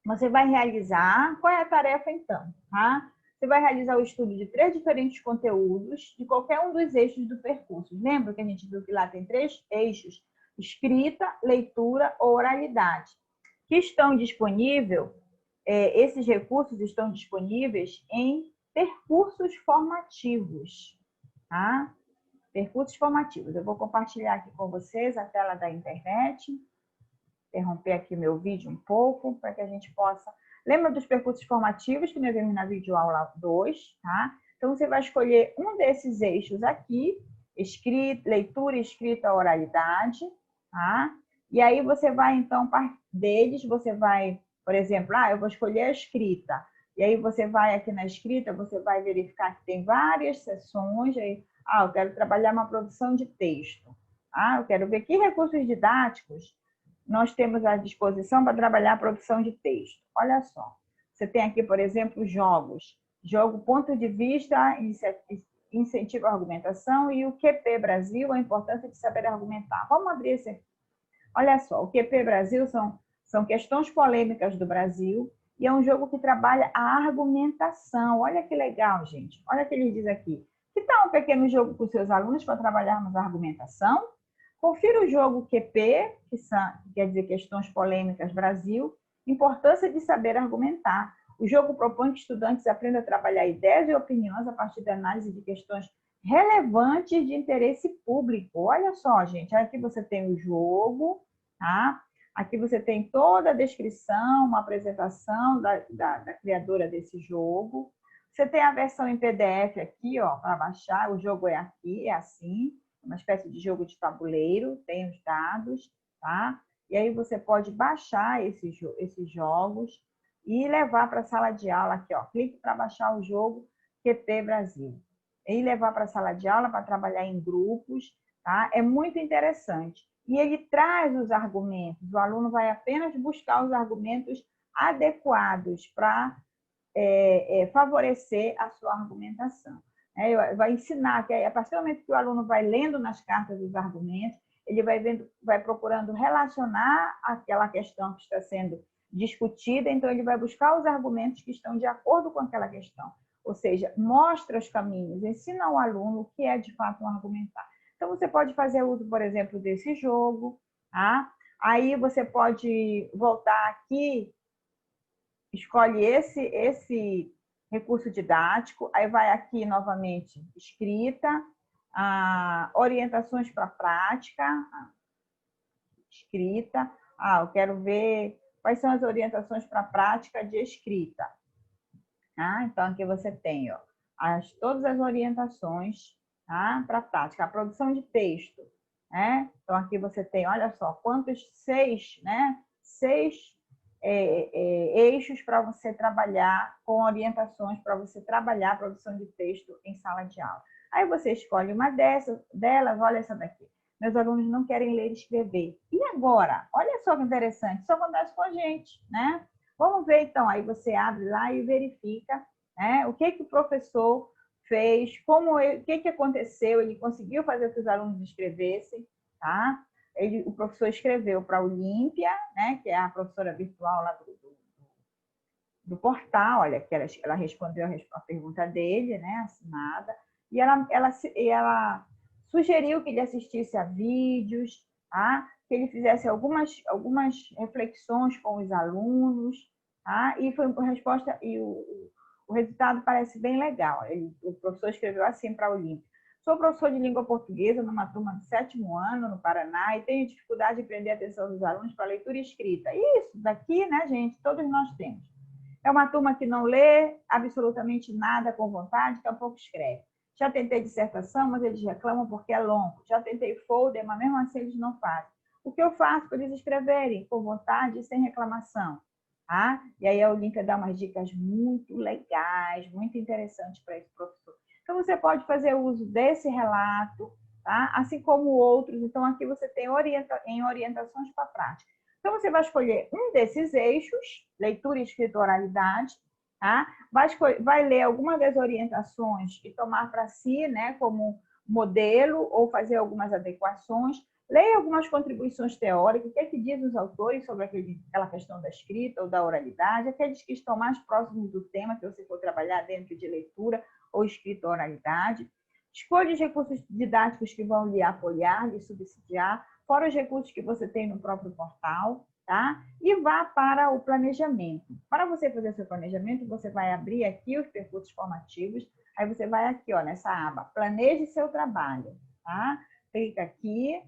Você vai realizar... Qual é a tarefa, então? Tá? Você vai realizar o estudo de 3 diferentes conteúdos de qualquer um dos eixos do percurso. Lembra que a gente viu que lá tem 3 eixos? Escrita, leitura ou oralidade. Que estão disponíveis, esses recursos estão disponíveis em percursos formativos, tá? Percursos formativos. Eu vou compartilhar aqui com vocês a tela da internet, interromper aqui meu vídeo um pouco, para que a gente possa... Lembra dos percursos formativos que nós vimos na videoaula 2, tá? Então, você vai escolher um desses eixos aqui, leitura, escrita, oralidade, tá? E aí você vai, então, deles, você vai, por exemplo, eu vou escolher a escrita. E aí você vai aqui na escrita, você vai verificar que tem várias seções. Aí, eu quero trabalhar uma produção de texto. Eu quero ver que recursos didáticos nós temos à disposição para trabalhar a produção de texto. Olha só, você tem aqui, por exemplo, jogos. Jogo, ponto de vista, incentivo à argumentação e o QP Brasil, a importância de saber argumentar. Vamos abrir esse aqui. Olha só, o QP Brasil são questões polêmicas do Brasil e é um jogo que trabalha a argumentação. Olha que legal, gente. Olha o que ele diz aqui. Que tal um pequeno jogo com seus alunos para trabalharmos a argumentação? Confira o jogo QP, que quer dizer Questões Polêmicas Brasil, importância de saber argumentar. O jogo propõe que estudantes aprendam a trabalhar ideias e opiniões a partir da análise de questões relevantes de interesse público. Olha só, gente, aqui você tem o jogo, tá? Aqui você tem toda a descrição, uma apresentação da criadora desse jogo. Você tem a versão em PDF aqui, ó, para baixar. O jogo é aqui, é assim, uma espécie de jogo de tabuleiro, tem os dados, tá? E aí você pode baixar esses jogos e levar para a sala de aula aqui, ó. Clique para baixar o jogo QP Brasil. E levar para a sala de aula para trabalhar em grupos, tá? É muito interessante. E ele traz os argumentos, o aluno vai apenas buscar os argumentos adequados para favorecer a sua argumentação. Vai ensinar que a partir do momento que o aluno vai lendo nas cartas os argumentos, ele vai procurando relacionar aquela questão que está sendo discutida, então ele vai buscar os argumentos que estão de acordo com aquela questão. Ou seja, mostra os caminhos, ensina ao aluno o que é de fato um argumentar. Então, você pode fazer uso, por exemplo, desse jogo, tá? Aí você pode voltar aqui, escolhe esse recurso didático, aí vai aqui novamente, escrita, orientações para prática, escrita. Eu quero ver quais são as orientações para a prática de escrita. Então, aqui você tem todas as orientações, tá, para a prática. A produção de texto. Então, aqui você tem, olha só, quantos 6 eixos para você trabalhar com orientações para você trabalhar a produção de texto em sala de aula. Aí você escolhe uma delas, olha essa daqui. Meus alunos não querem ler e escrever. E agora? Olha só que interessante, isso acontece com a gente, né? Vamos ver, então, aí você abre lá e verifica, né, o que o professor fez, o que aconteceu, ele conseguiu fazer com que os alunos escrevessem, tá? O professor escreveu para a Olímpia, né, que é a professora virtual lá do portal, olha, que ela respondeu a pergunta dele, né, assinada, e ela sugeriu que ele assistisse a vídeos, tá? Que ele fizesse algumas reflexões com os alunos, tá? E foi uma resposta, e o resultado parece bem legal. O professor escreveu assim para a Olímpia: sou professor de língua portuguesa numa turma de 7º ano no Paraná e tenho dificuldade de prender a atenção dos alunos para leitura e escrita. Isso daqui, né, gente, todos nós temos. É uma turma que não lê absolutamente nada com vontade, tampouco escreve. Já tentei dissertação, mas eles reclamam porque é longo. Já tentei folder, mas mesmo assim eles não fazem. O que eu faço para eles escreverem com vontade e sem reclamação? E aí a Olímpia dá umas dicas muito legais, muito interessantes para esse professor. Então, você pode fazer uso desse relato, tá? Assim como outros. Então, aqui você tem orientações para a prática. Então, você vai escolher um desses eixos, leitura, escrita, oralidade, tá? Vai ler alguma das orientações e tomar para si, né, como modelo ou fazer algumas adequações. Leia algumas contribuições teóricas, o que é que dizem os autores sobre aquela questão da escrita ou da oralidade, aqueles que estão mais próximos do tema que você for trabalhar dentro de leitura ou escrita ou oralidade. Escolha os recursos didáticos que vão lhe apoiar, lhe subsidiar, fora os recursos que você tem no próprio portal, tá? E vá para o planejamento. Para você fazer seu planejamento, você vai abrir aqui os percursos formativos, aí você vai aqui, nessa aba, planeje seu trabalho, tá? Clica aqui,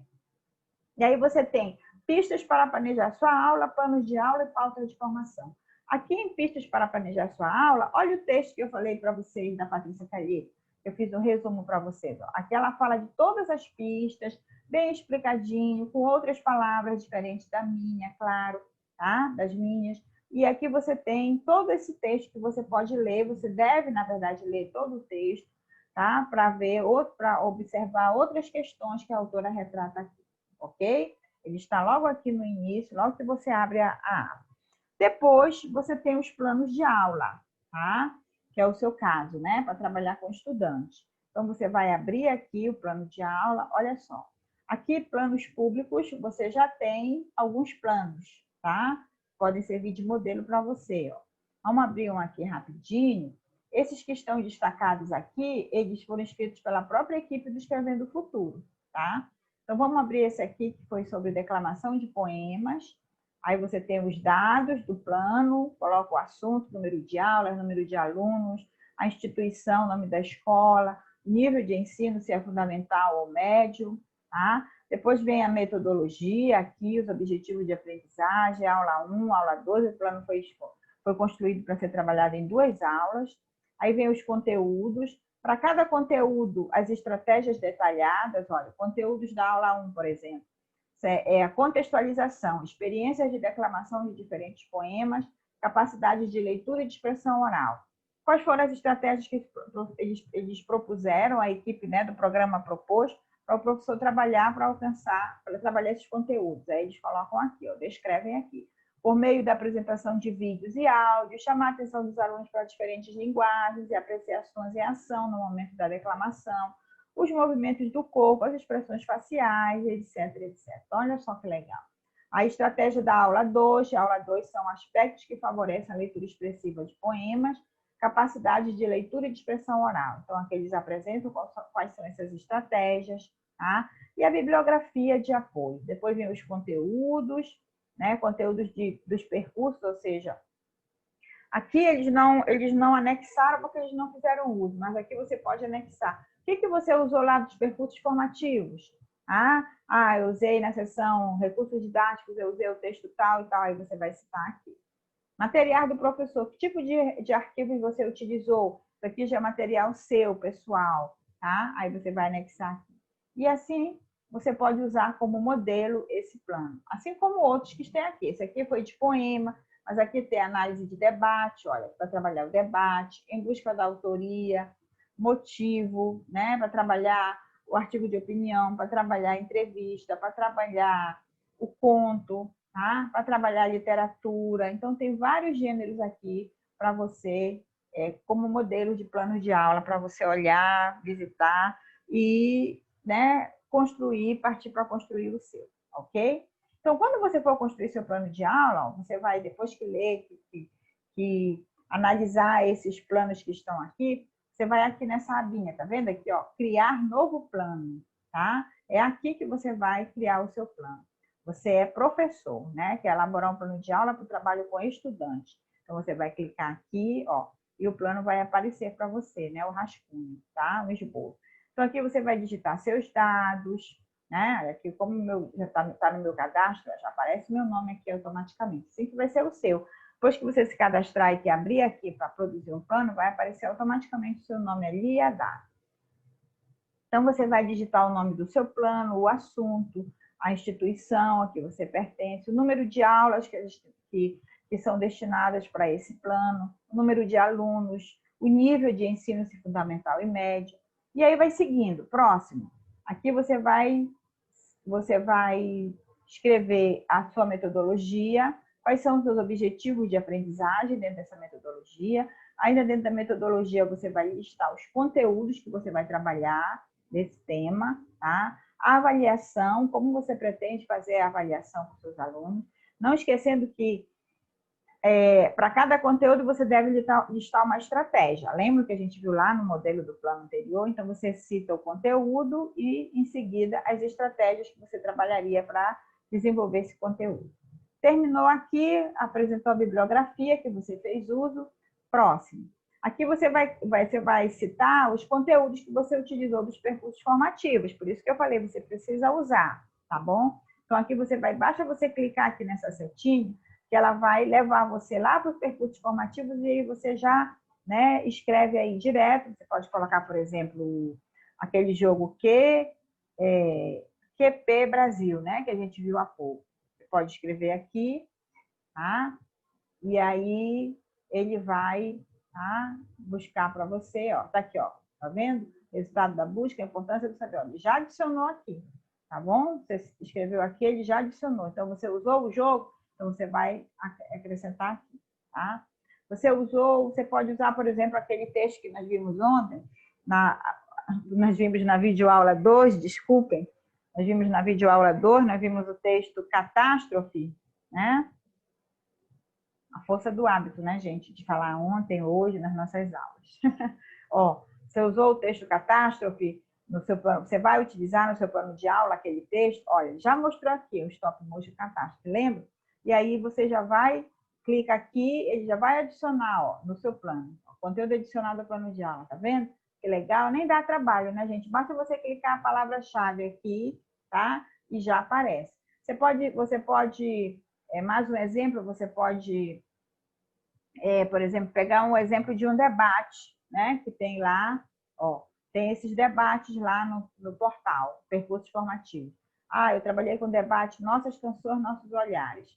e aí você tem pistas para planejar sua aula, planos de aula e pautas de formação. Aqui em pistas para planejar sua aula, olha o texto que eu falei para vocês da Patrícia Calheiros. Eu fiz um resumo para vocês. Aqui ela fala de todas as pistas, bem explicadinho, com outras palavras diferentes da minha, claro, tá? Das minhas. E aqui você tem todo esse texto que você pode ler. Você deve, na verdade, ler todo o texto, tá? Para observar outras questões que a autora retrata aqui. Ok? Ele está logo aqui no início, logo que você abre a aba. Depois, você tem os planos de aula, tá? Que é o seu caso, né? Para trabalhar com estudantes. Então, você vai abrir aqui o plano de aula, olha só. Aqui, planos públicos, você já tem alguns planos, tá? Podem servir de modelo para você, ó. Vamos abrir um aqui rapidinho. Esses que estão destacados aqui, eles foram escritos pela própria equipe do Escrevendo o Futuro, tá? Então, vamos abrir esse aqui, que foi sobre declamação de poemas. Aí você tem os dados do plano, coloca o assunto, número de aulas, número de alunos, a instituição, nome da escola, nível de ensino, se é fundamental ou médio, tá? Depois vem a metodologia, aqui os objetivos de aprendizagem, aula 1, aula 2, o plano foi construído para ser trabalhado em 2 aulas. Aí vem os conteúdos. Para cada conteúdo, as estratégias detalhadas, olha, conteúdos da aula 1, por exemplo, é a contextualização, experiências de declamação de diferentes poemas, capacidade de leitura e de expressão oral. Quais foram as estratégias que eles propuseram, a equipe, né, do programa propôs, para o professor trabalhar para trabalhar esses conteúdos? Aí eles colocam aqui, descrevem aqui. Por meio da apresentação de vídeos e áudios, chamar a atenção dos alunos para diferentes linguagens e apreciações em ação no momento da declamação, os movimentos do corpo, as expressões faciais, etc, etc. Olha só que legal. A estratégia da aula 2. A aula 2 são aspectos que favorecem a leitura expressiva de poemas, capacidade de leitura e de expressão oral. Então, aqui eles apresentam quais são essas estratégias, tá? E a bibliografia de apoio. Depois vem os conteúdos, né? Conteúdos dos percursos, ou seja, aqui eles não anexaram porque eles não fizeram uso, mas aqui você pode anexar. O que você usou lá dos percursos formativos? Eu usei na seção recursos didáticos, eu usei o texto tal e tal, aí você vai citar aqui. Material do professor, que tipo de arquivos você utilizou? Isso aqui já é material seu, pessoal, tá? Aí você vai anexar aqui. E assim, você pode usar como modelo esse plano, assim como outros que tem aqui. Esse aqui foi de poema, mas aqui tem análise de debate, olha, para trabalhar o debate, em busca da autoria, motivo, né? Para trabalhar o artigo de opinião, para trabalhar a entrevista, para trabalhar o conto, tá? Para trabalhar a literatura. Então, tem vários gêneros aqui para você, como modelo de plano de aula, para você olhar, visitar e, né, construir, partir para construir o seu, ok? Então, quando você for construir seu plano de aula, você vai, depois que ler, que analisar esses planos que estão aqui, você vai aqui nessa abinha, tá vendo aqui, ó, criar novo plano, tá? É aqui que você vai criar o seu plano. Você é professor, né? Quer elaborar um plano de aula para o trabalho com estudante. Então, você vai clicar aqui, ó, e o plano vai aparecer para você, né? O rascunho, tá? O esboço. Então, aqui você vai digitar seus dados, né? Aqui, como já está no meu cadastro, já aparece meu nome aqui automaticamente. Assim que vai ser o seu. Depois que você se cadastrar e que abrir aqui para produzir um plano, vai aparecer automaticamente o seu nome ali e a data. Então, você vai digitar o nome do seu plano, o assunto, a instituição a que você pertence, o número de aulas que são destinadas para esse plano, o número de alunos, o nível de ensino fundamental e médio. E aí vai seguindo. Próximo. Aqui você vai escrever a sua metodologia, quais são os seus objetivos de aprendizagem dentro dessa metodologia. Ainda dentro da metodologia, você vai listar os conteúdos que você vai trabalhar desse tema, tá? A avaliação, como você pretende fazer a avaliação com seus alunos. Não esquecendo que para cada conteúdo você deve listar uma estratégia. Lembra que a gente viu lá no modelo do plano anterior? Então, você cita o conteúdo e, em seguida, as estratégias que você trabalharia para desenvolver esse conteúdo. Terminou aqui, apresentou a bibliografia que você fez uso. Próximo. Aqui você vai citar os conteúdos que você utilizou dos percursos formativos. Por isso que eu falei, você precisa usar, tá bom? Então, aqui basta você clicar aqui nessa setinha, que ela vai levar você lá para os percursos formativos e aí você já, né, escreve aí direto. Você pode colocar, por exemplo, aquele jogo QP Brasil, né, que a gente viu há pouco. Você pode escrever aqui, tá? E aí ele vai, tá, buscar para você, ó, tá aqui, ó, tá vendo? Resultado da busca, a importância do saber. Ele já adicionou aqui, tá bom? Você escreveu aqui, ele já adicionou. Então, você usou o jogo, então você vai acrescentar aqui, tá? Você pode usar, por exemplo, aquele texto que nós vimos ontem, nós vimos na videoaula 2, desculpem, nós vimos na videoaula 2, nós vimos o texto Catástrofe, né? A força do hábito, né, gente? De falar ontem, hoje, nas nossas aulas. Ó, você usou o texto Catástrofe no seu plano, você vai utilizar no seu plano de aula aquele texto? Olha, já mostrou aqui o stop motion Catástrofe, lembra? E aí você já vai, clica aqui, ele já vai adicionar, ó, no seu plano. Ó, conteúdo adicionado ao plano de aula, tá vendo? Que legal, nem dá trabalho, né, gente? Basta você clicar a palavra-chave aqui, tá? E já aparece. Você pode mais um exemplo, você pode, por exemplo, pegar um exemplo de um debate, né, que tem lá, ó, tem esses debates lá no portal, percursos formativos. Eu trabalhei com debate Nossas Canções, Nossos Olhares.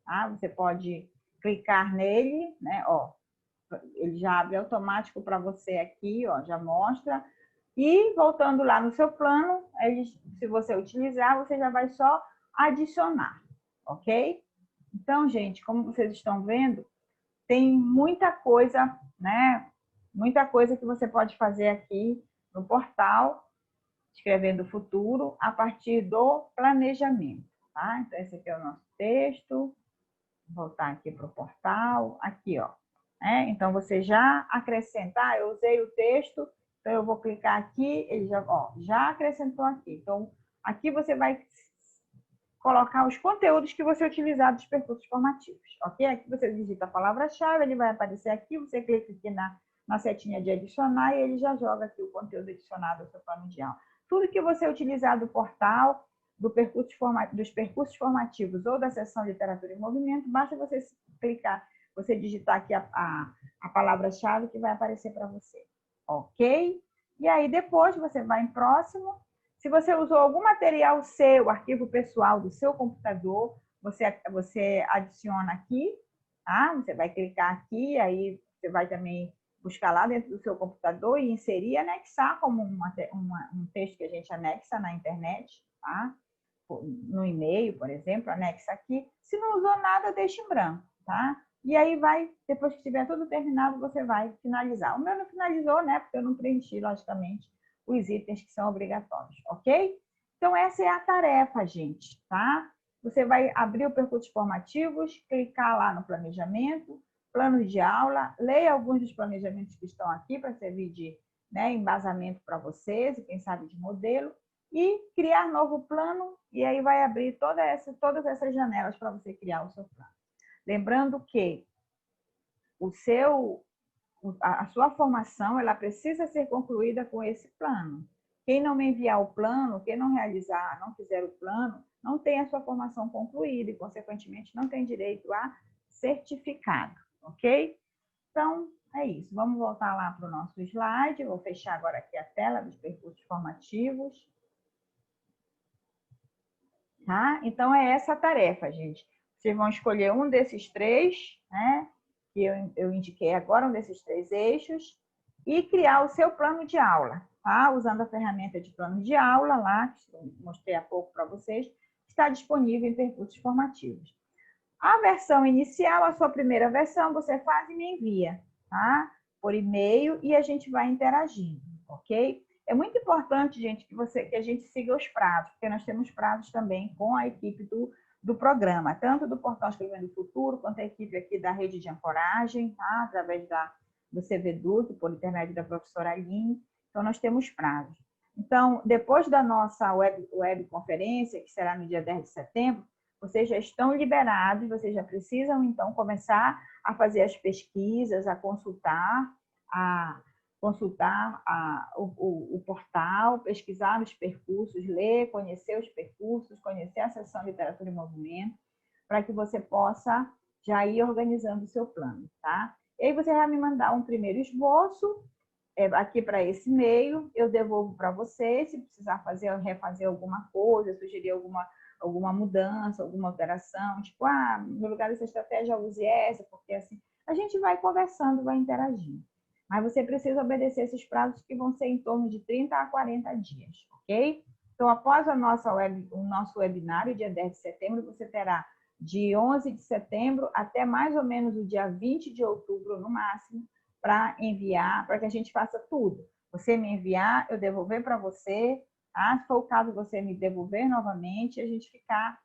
Tá? Você pode clicar nele, né, ó, ele já abre automático para você aqui, ó, já mostra. E voltando lá no seu plano, se você utilizar, você já vai só adicionar, ok? Então, gente, como vocês estão vendo, tem muita coisa, né? Muita coisa que você pode fazer aqui no portal, escrevendo o futuro, a partir do planejamento, tá? Então, esse aqui é o nosso texto. Vou voltar aqui para o portal. Aqui, ó. Então, você já acrescentar, eu usei o texto, então eu vou clicar aqui, ele já acrescentou aqui. Então, aqui você vai colocar os conteúdos que você utilizar dos percursos formativos, ok? Aqui você digita a palavra-chave, ele vai aparecer aqui, você clica aqui na setinha de adicionar e ele já joga aqui o conteúdo adicionado ao seu plano de aula. Tudo que você utilizar do portal, dos percursos formativos ou da seção Literatura em Movimento, basta você clicar, você digitar aqui a palavra-chave que vai aparecer para você, ok? E aí depois você vai em próximo. Se você usou algum material seu, arquivo pessoal do seu computador, você adiciona aqui, tá? Você vai clicar aqui, aí você vai também buscar lá dentro do seu computador e inserir, anexar como um texto que a gente anexa na internet, tá? No e-mail, por exemplo, anexa aqui. Se não usou nada, deixa em branco, tá? E aí vai, depois que tiver tudo terminado, você vai finalizar. O meu não finalizou, né? Porque eu não preenchi, logicamente, os itens que são obrigatórios, ok? Então, essa é a tarefa, gente, tá? Você vai abrir o percursos formativos, clicar lá no planejamento, plano de aula, leia alguns dos planejamentos que estão aqui para servir de embasamento para vocês e, quem sabe, de modelo, e criar novo plano, e aí vai abrir todas essas janelas para você criar o seu plano. Lembrando que a sua formação ela precisa ser concluída com esse plano. Quem não me enviar o plano, quem não realizar, não fizer o plano, não tem a sua formação concluída e, consequentemente, não tem direito a certificado, ok? Então, é isso. Vamos voltar lá para o nosso slide. Vou fechar agora aqui a tela dos percursos formativos. Tá? Então, é essa a tarefa, gente. Vocês vão escolher um desses três, né? Que eu indiquei agora, um desses três eixos, e criar o seu plano de aula, tá? Usando a ferramenta de plano de aula lá, que eu mostrei há pouco para vocês, está disponível em percursos formativos. A versão inicial, a sua primeira versão, você faz e me envia, tá? Por e-mail e a gente vai interagindo, ok? É muito importante, gente, que a gente siga os prazos, porque nós temos prazos também com a equipe do programa, tanto do Portal Escrevendo o Futuro, quanto a equipe aqui da Rede de Ancoragem, tá? Através do CVDUC, por intermédio da professora Aline. Então, nós temos prazos. Então, depois da nossa webconferência, que será no dia 10 de setembro, vocês já estão liberados, vocês já precisam, então, começar a fazer as pesquisas, a consultar o portal, pesquisar os percursos, ler, conhecer os percursos, conhecer a seção Literatura em Movimento, para que você possa já ir organizando o seu plano, tá? E aí você vai me mandar um primeiro esboço, aqui para esse e-mail, eu devolvo para você, se precisar refazer alguma coisa, sugerir alguma mudança, alguma alteração, tipo, no lugar dessa estratégia, use essa, porque assim, a gente vai conversando, vai interagindo. Mas você precisa obedecer esses prazos que vão ser em torno de 30 a 40 dias, ok? Então, após o nosso webinário, dia 10 de setembro, você terá de 11 de setembro até mais ou menos o dia 20 de outubro, no máximo, para enviar, para que a gente faça tudo. Você me enviar, eu devolver para você, tá? Se for o caso, você me devolver novamente,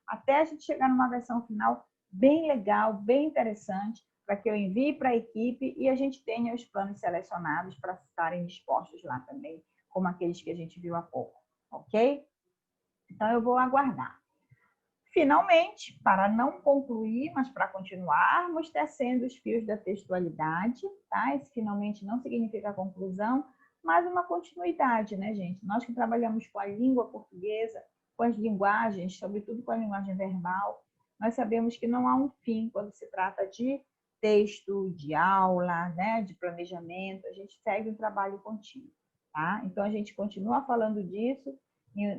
até a gente chegar numa versão final bem legal, bem interessante, para que eu envie para a equipe e a gente tenha os planos selecionados para estarem dispostos lá também, como aqueles que a gente viu há pouco, ok? Então, eu vou aguardar. Finalmente, para não concluir, mas para continuarmos tecendo os fios da textualidade, tá? Esse finalmente não significa conclusão, mas uma continuidade, né, gente? Nós que trabalhamos com a língua portuguesa, com as linguagens, sobretudo com a linguagem verbal, nós sabemos que não há um fim quando se trata de texto, de aula, né, de planejamento, a gente segue um trabalho contínuo, tá? Então, a gente continua falando disso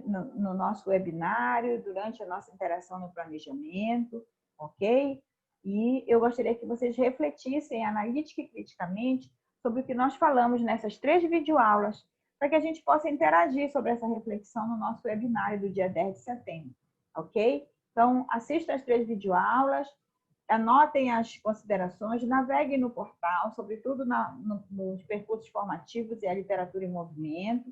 no nosso webinário, durante a nossa interação no planejamento, ok? E eu gostaria que vocês refletissem analítica e criticamente sobre o que nós falamos nessas 3 videoaulas, para que a gente possa interagir sobre essa reflexão no nosso webinário do dia 10 de setembro, ok? Então, assistam as 3 videoaulas, anotem as considerações, naveguem no portal, sobretudo nos percursos formativos e a literatura em movimento,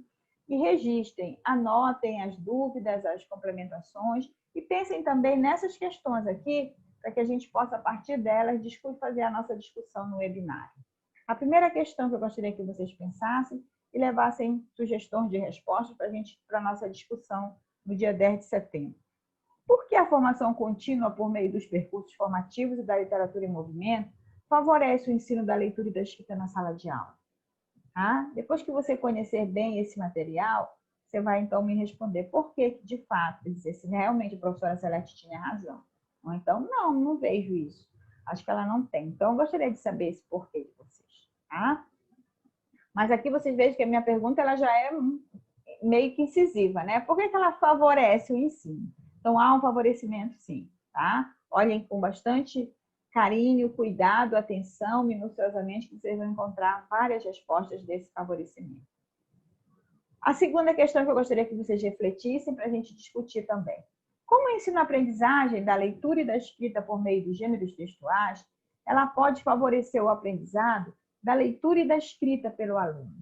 e registrem, anotem as dúvidas, as complementações E pensem também nessas questões aqui, para que a gente possa, a partir delas, fazer a nossa discussão no webinário. A primeira questão que eu gostaria que vocês pensassem e levassem sugestões de respostas para a nossa discussão no dia 10 de setembro. Por que a formação contínua por meio dos percursos formativos e da literatura em movimento favorece o ensino da leitura e da escrita na sala de aula? Tá? Depois que você conhecer bem esse material, você vai então me responder por que, de fato, dizer se realmente a professora Celeste tinha razão. Ou então, não vejo isso. Acho que ela não tem. Então, eu gostaria de saber esse porquê de vocês. Tá? Mas aqui vocês vejam que a minha pergunta ela já é meio que incisiva, né? Por que ela favorece o ensino? Então, há um favorecimento, sim. Tá? Olhem com bastante carinho, cuidado, atenção, minuciosamente, que vocês vão encontrar várias respostas desse favorecimento. A segunda questão que eu gostaria que vocês refletissem para a gente discutir também. Como o ensino-aprendizagem da leitura e da escrita por meio dos gêneros textuais, ela pode favorecer o aprendizado da leitura e da escrita pelo aluno?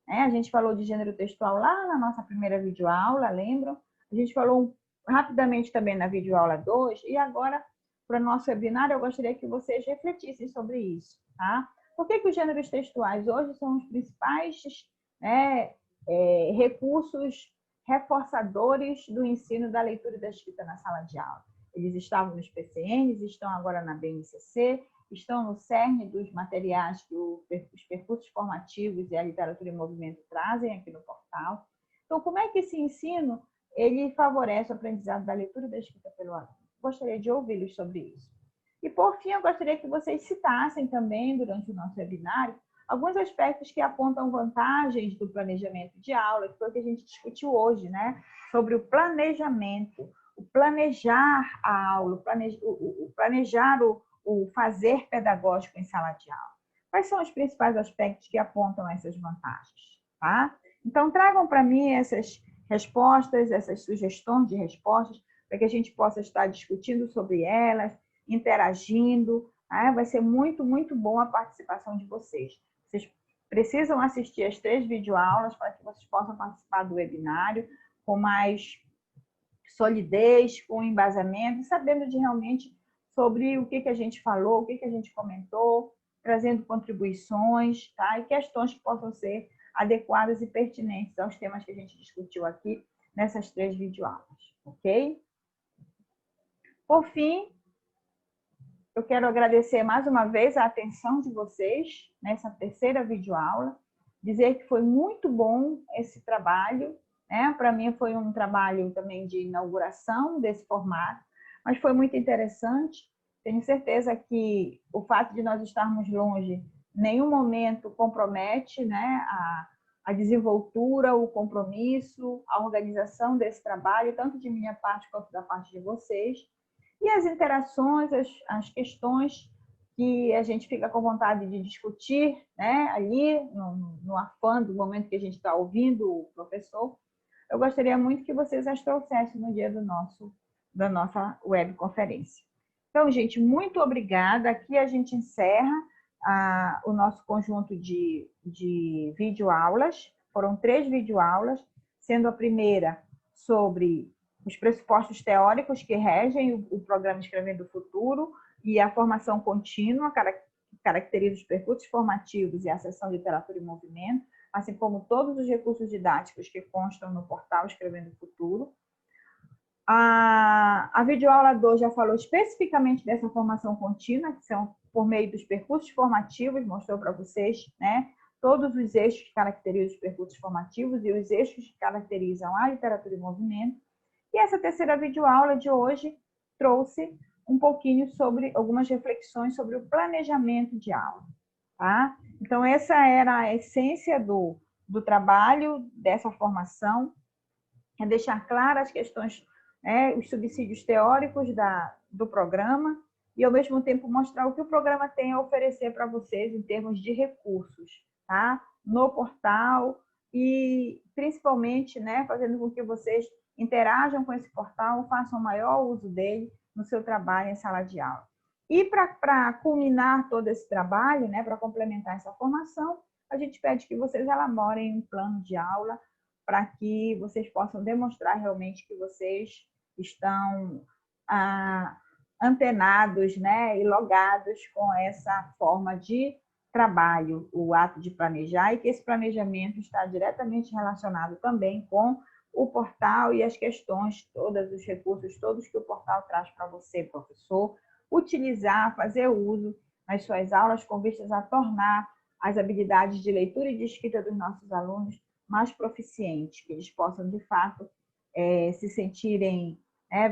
A gente falou de gênero textual lá na nossa primeira videoaula, lembram? A gente falou rapidamente também na videoaula 2 e agora, para o nosso webinar, eu gostaria que vocês refletissem sobre isso, tá? Por que os gêneros textuais hoje são os principais recursos reforçadores do ensino da leitura e da escrita na sala de aula? Eles estavam nos PCNs, estão agora na BNCC, estão no cerne dos materiais que os percursos formativos e a literatura em movimento trazem aqui no portal. Então, como é que esse ensino ele favorece o aprendizado da leitura e da escrita pelo aluno? Gostaria de ouvi-los sobre isso. E, por fim, eu gostaria que vocês citassem também, durante o nosso webinário, alguns aspectos que apontam vantagens do planejamento de aula, que foi o que a gente discutiu hoje, né? Sobre o planejamento, o planejar a aula, o planejar o fazer pedagógico em sala de aula. Quais são os principais aspectos que apontam essas vantagens? Tá? Então, tragam para mim essas respostas, essas sugestões de respostas, para que a gente possa estar discutindo sobre elas, interagindo. Tá? Vai ser muito, muito bom a participação de vocês. Vocês precisam assistir as 3 videoaulas para que vocês possam participar do webinário com mais solidez, com embasamento, sabendo de realmente sobre o que a gente falou, o que a gente comentou, trazendo contribuições, tá? E questões que possam ser adequadas e pertinentes aos temas que a gente discutiu aqui nessas 3 videoaulas, ok? Por fim, eu quero agradecer mais uma vez a atenção de vocês nessa 3ª videoaula, dizer que foi muito bom esse trabalho, né? Para mim foi um trabalho também de inauguração desse formato, mas foi muito interessante. Tenho certeza que o fato de nós estarmos longe em nenhum momento compromete, né, a desenvoltura, o compromisso, a organização desse trabalho, tanto de minha parte quanto da parte de vocês. E as interações, as questões que a gente fica com vontade de discutir, né, ali, no afã do momento que a gente está ouvindo o professor, eu gostaria muito que vocês as trouxessem no dia da nossa webconferência. Então, gente, muito obrigada. Aqui a gente encerra o nosso conjunto de videoaulas. Foram 3 videoaulas, sendo a primeira sobre os pressupostos teóricos que regem o programa Escrevendo o Futuro e a formação contínua, caracteriza os percursos formativos e a seção Literatura e Movimento, assim como todos os recursos didáticos que constam no portal Escrevendo o Futuro. A videoaula 2 já falou especificamente dessa formação contínua, que são por meio dos percursos formativos, mostrou para vocês, né, todos os eixos que caracterizam os percursos formativos e os eixos que caracterizam a literatura e movimento. E essa 3ª videoaula de hoje trouxe um pouquinho sobre algumas reflexões sobre o planejamento de aula. Tá? Então, essa era a essência do trabalho dessa formação, é deixar claras as questões, né, os subsídios teóricos do programa e, ao mesmo tempo, mostrar o que o programa tem a oferecer para vocês em termos de recursos, tá? No portal e, principalmente, né, fazendo com que vocês interajam com esse portal, façam o maior uso dele no seu trabalho em sala de aula. E para culminar todo esse trabalho, né, para complementar essa formação, a gente pede que vocês elaborem um plano de aula para que vocês possam demonstrar realmente que vocês estão antenados, né, e logados com essa forma de trabalho, o ato de planejar, e que esse planejamento está diretamente relacionado também com o portal e as questões todas, os recursos todos que o portal traz para você, professor, utilizar, fazer uso nas suas aulas com vistas a tornar as habilidades de leitura e de escrita dos nossos alunos mais proficientes, que eles possam, de fato, se sentirem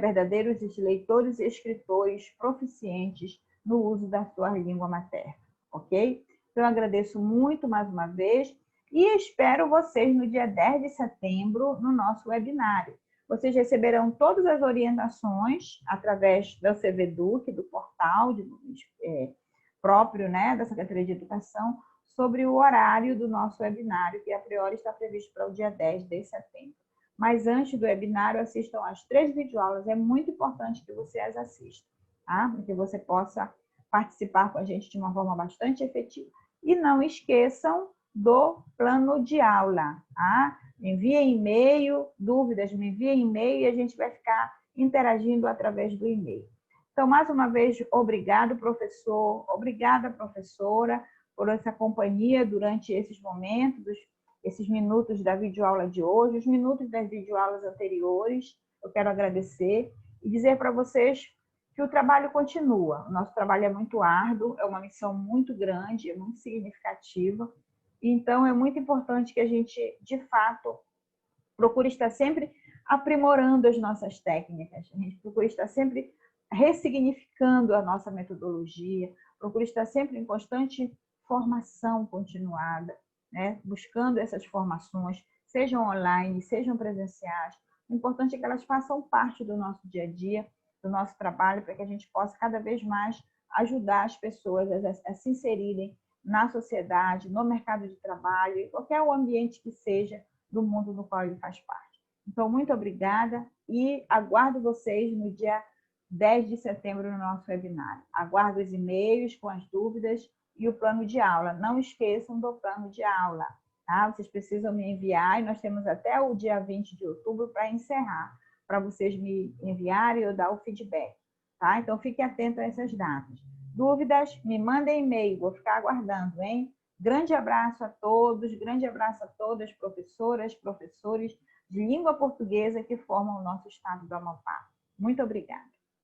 verdadeiros leitores e escritores proficientes no uso da sua língua materna, ok? Então, eu agradeço muito mais uma vez e espero vocês no dia 10 de setembro no nosso webinário. Vocês receberão todas as orientações através do CVEDUC, do portal próprio, né, da Secretaria de Educação, sobre o horário do nosso webinário, que a priori está previsto para o dia 10 de setembro. Mas antes do webinário, assistam às 3 videoaulas. É muito importante que você as assista, tá? Para que você possa participar com a gente de uma forma bastante efetiva. E não esqueçam do plano de aula, tá? Enviem e-mail, dúvidas, me enviem e-mail e a gente vai ficar interagindo através do e-mail. Então, mais uma vez, obrigado, professor, obrigada, professora, por essa companhia durante esses momentos, esses minutos da videoaula de hoje, os minutos das videoaulas anteriores. Eu quero agradecer e dizer para vocês que o trabalho continua. O nosso trabalho é muito árduo, é uma missão muito grande, é muito significativa. Então, é muito importante que a gente, de fato, procure estar sempre aprimorando as nossas técnicas, a gente procure estar sempre ressignificando a nossa metodologia, procure estar sempre em constante formação continuada, né? Buscando essas formações, sejam online, sejam presenciais. O importante é que elas façam parte do nosso dia a dia, do nosso trabalho, para que a gente possa cada vez mais ajudar as pessoas a se inserirem na sociedade, no mercado de trabalho, em qualquer ambiente que seja do mundo no qual ele faz parte. Então, muito obrigada e aguardo vocês no dia 10 de setembro no nosso webinário. Aguardo os e-mails com as dúvidas e o plano de aula. Não esqueçam do plano de aula, tá? Vocês precisam me enviar e nós temos até o dia 20 de outubro para encerrar, para vocês me enviarem e eu dar o feedback, tá? Então, fiquem atentos a essas datas. Dúvidas, me mandem e-mail, vou ficar aguardando, hein? Grande abraço a todos, grande abraço a todas, professoras, professores de língua portuguesa que formam o nosso estado do Amapá. Muito obrigada.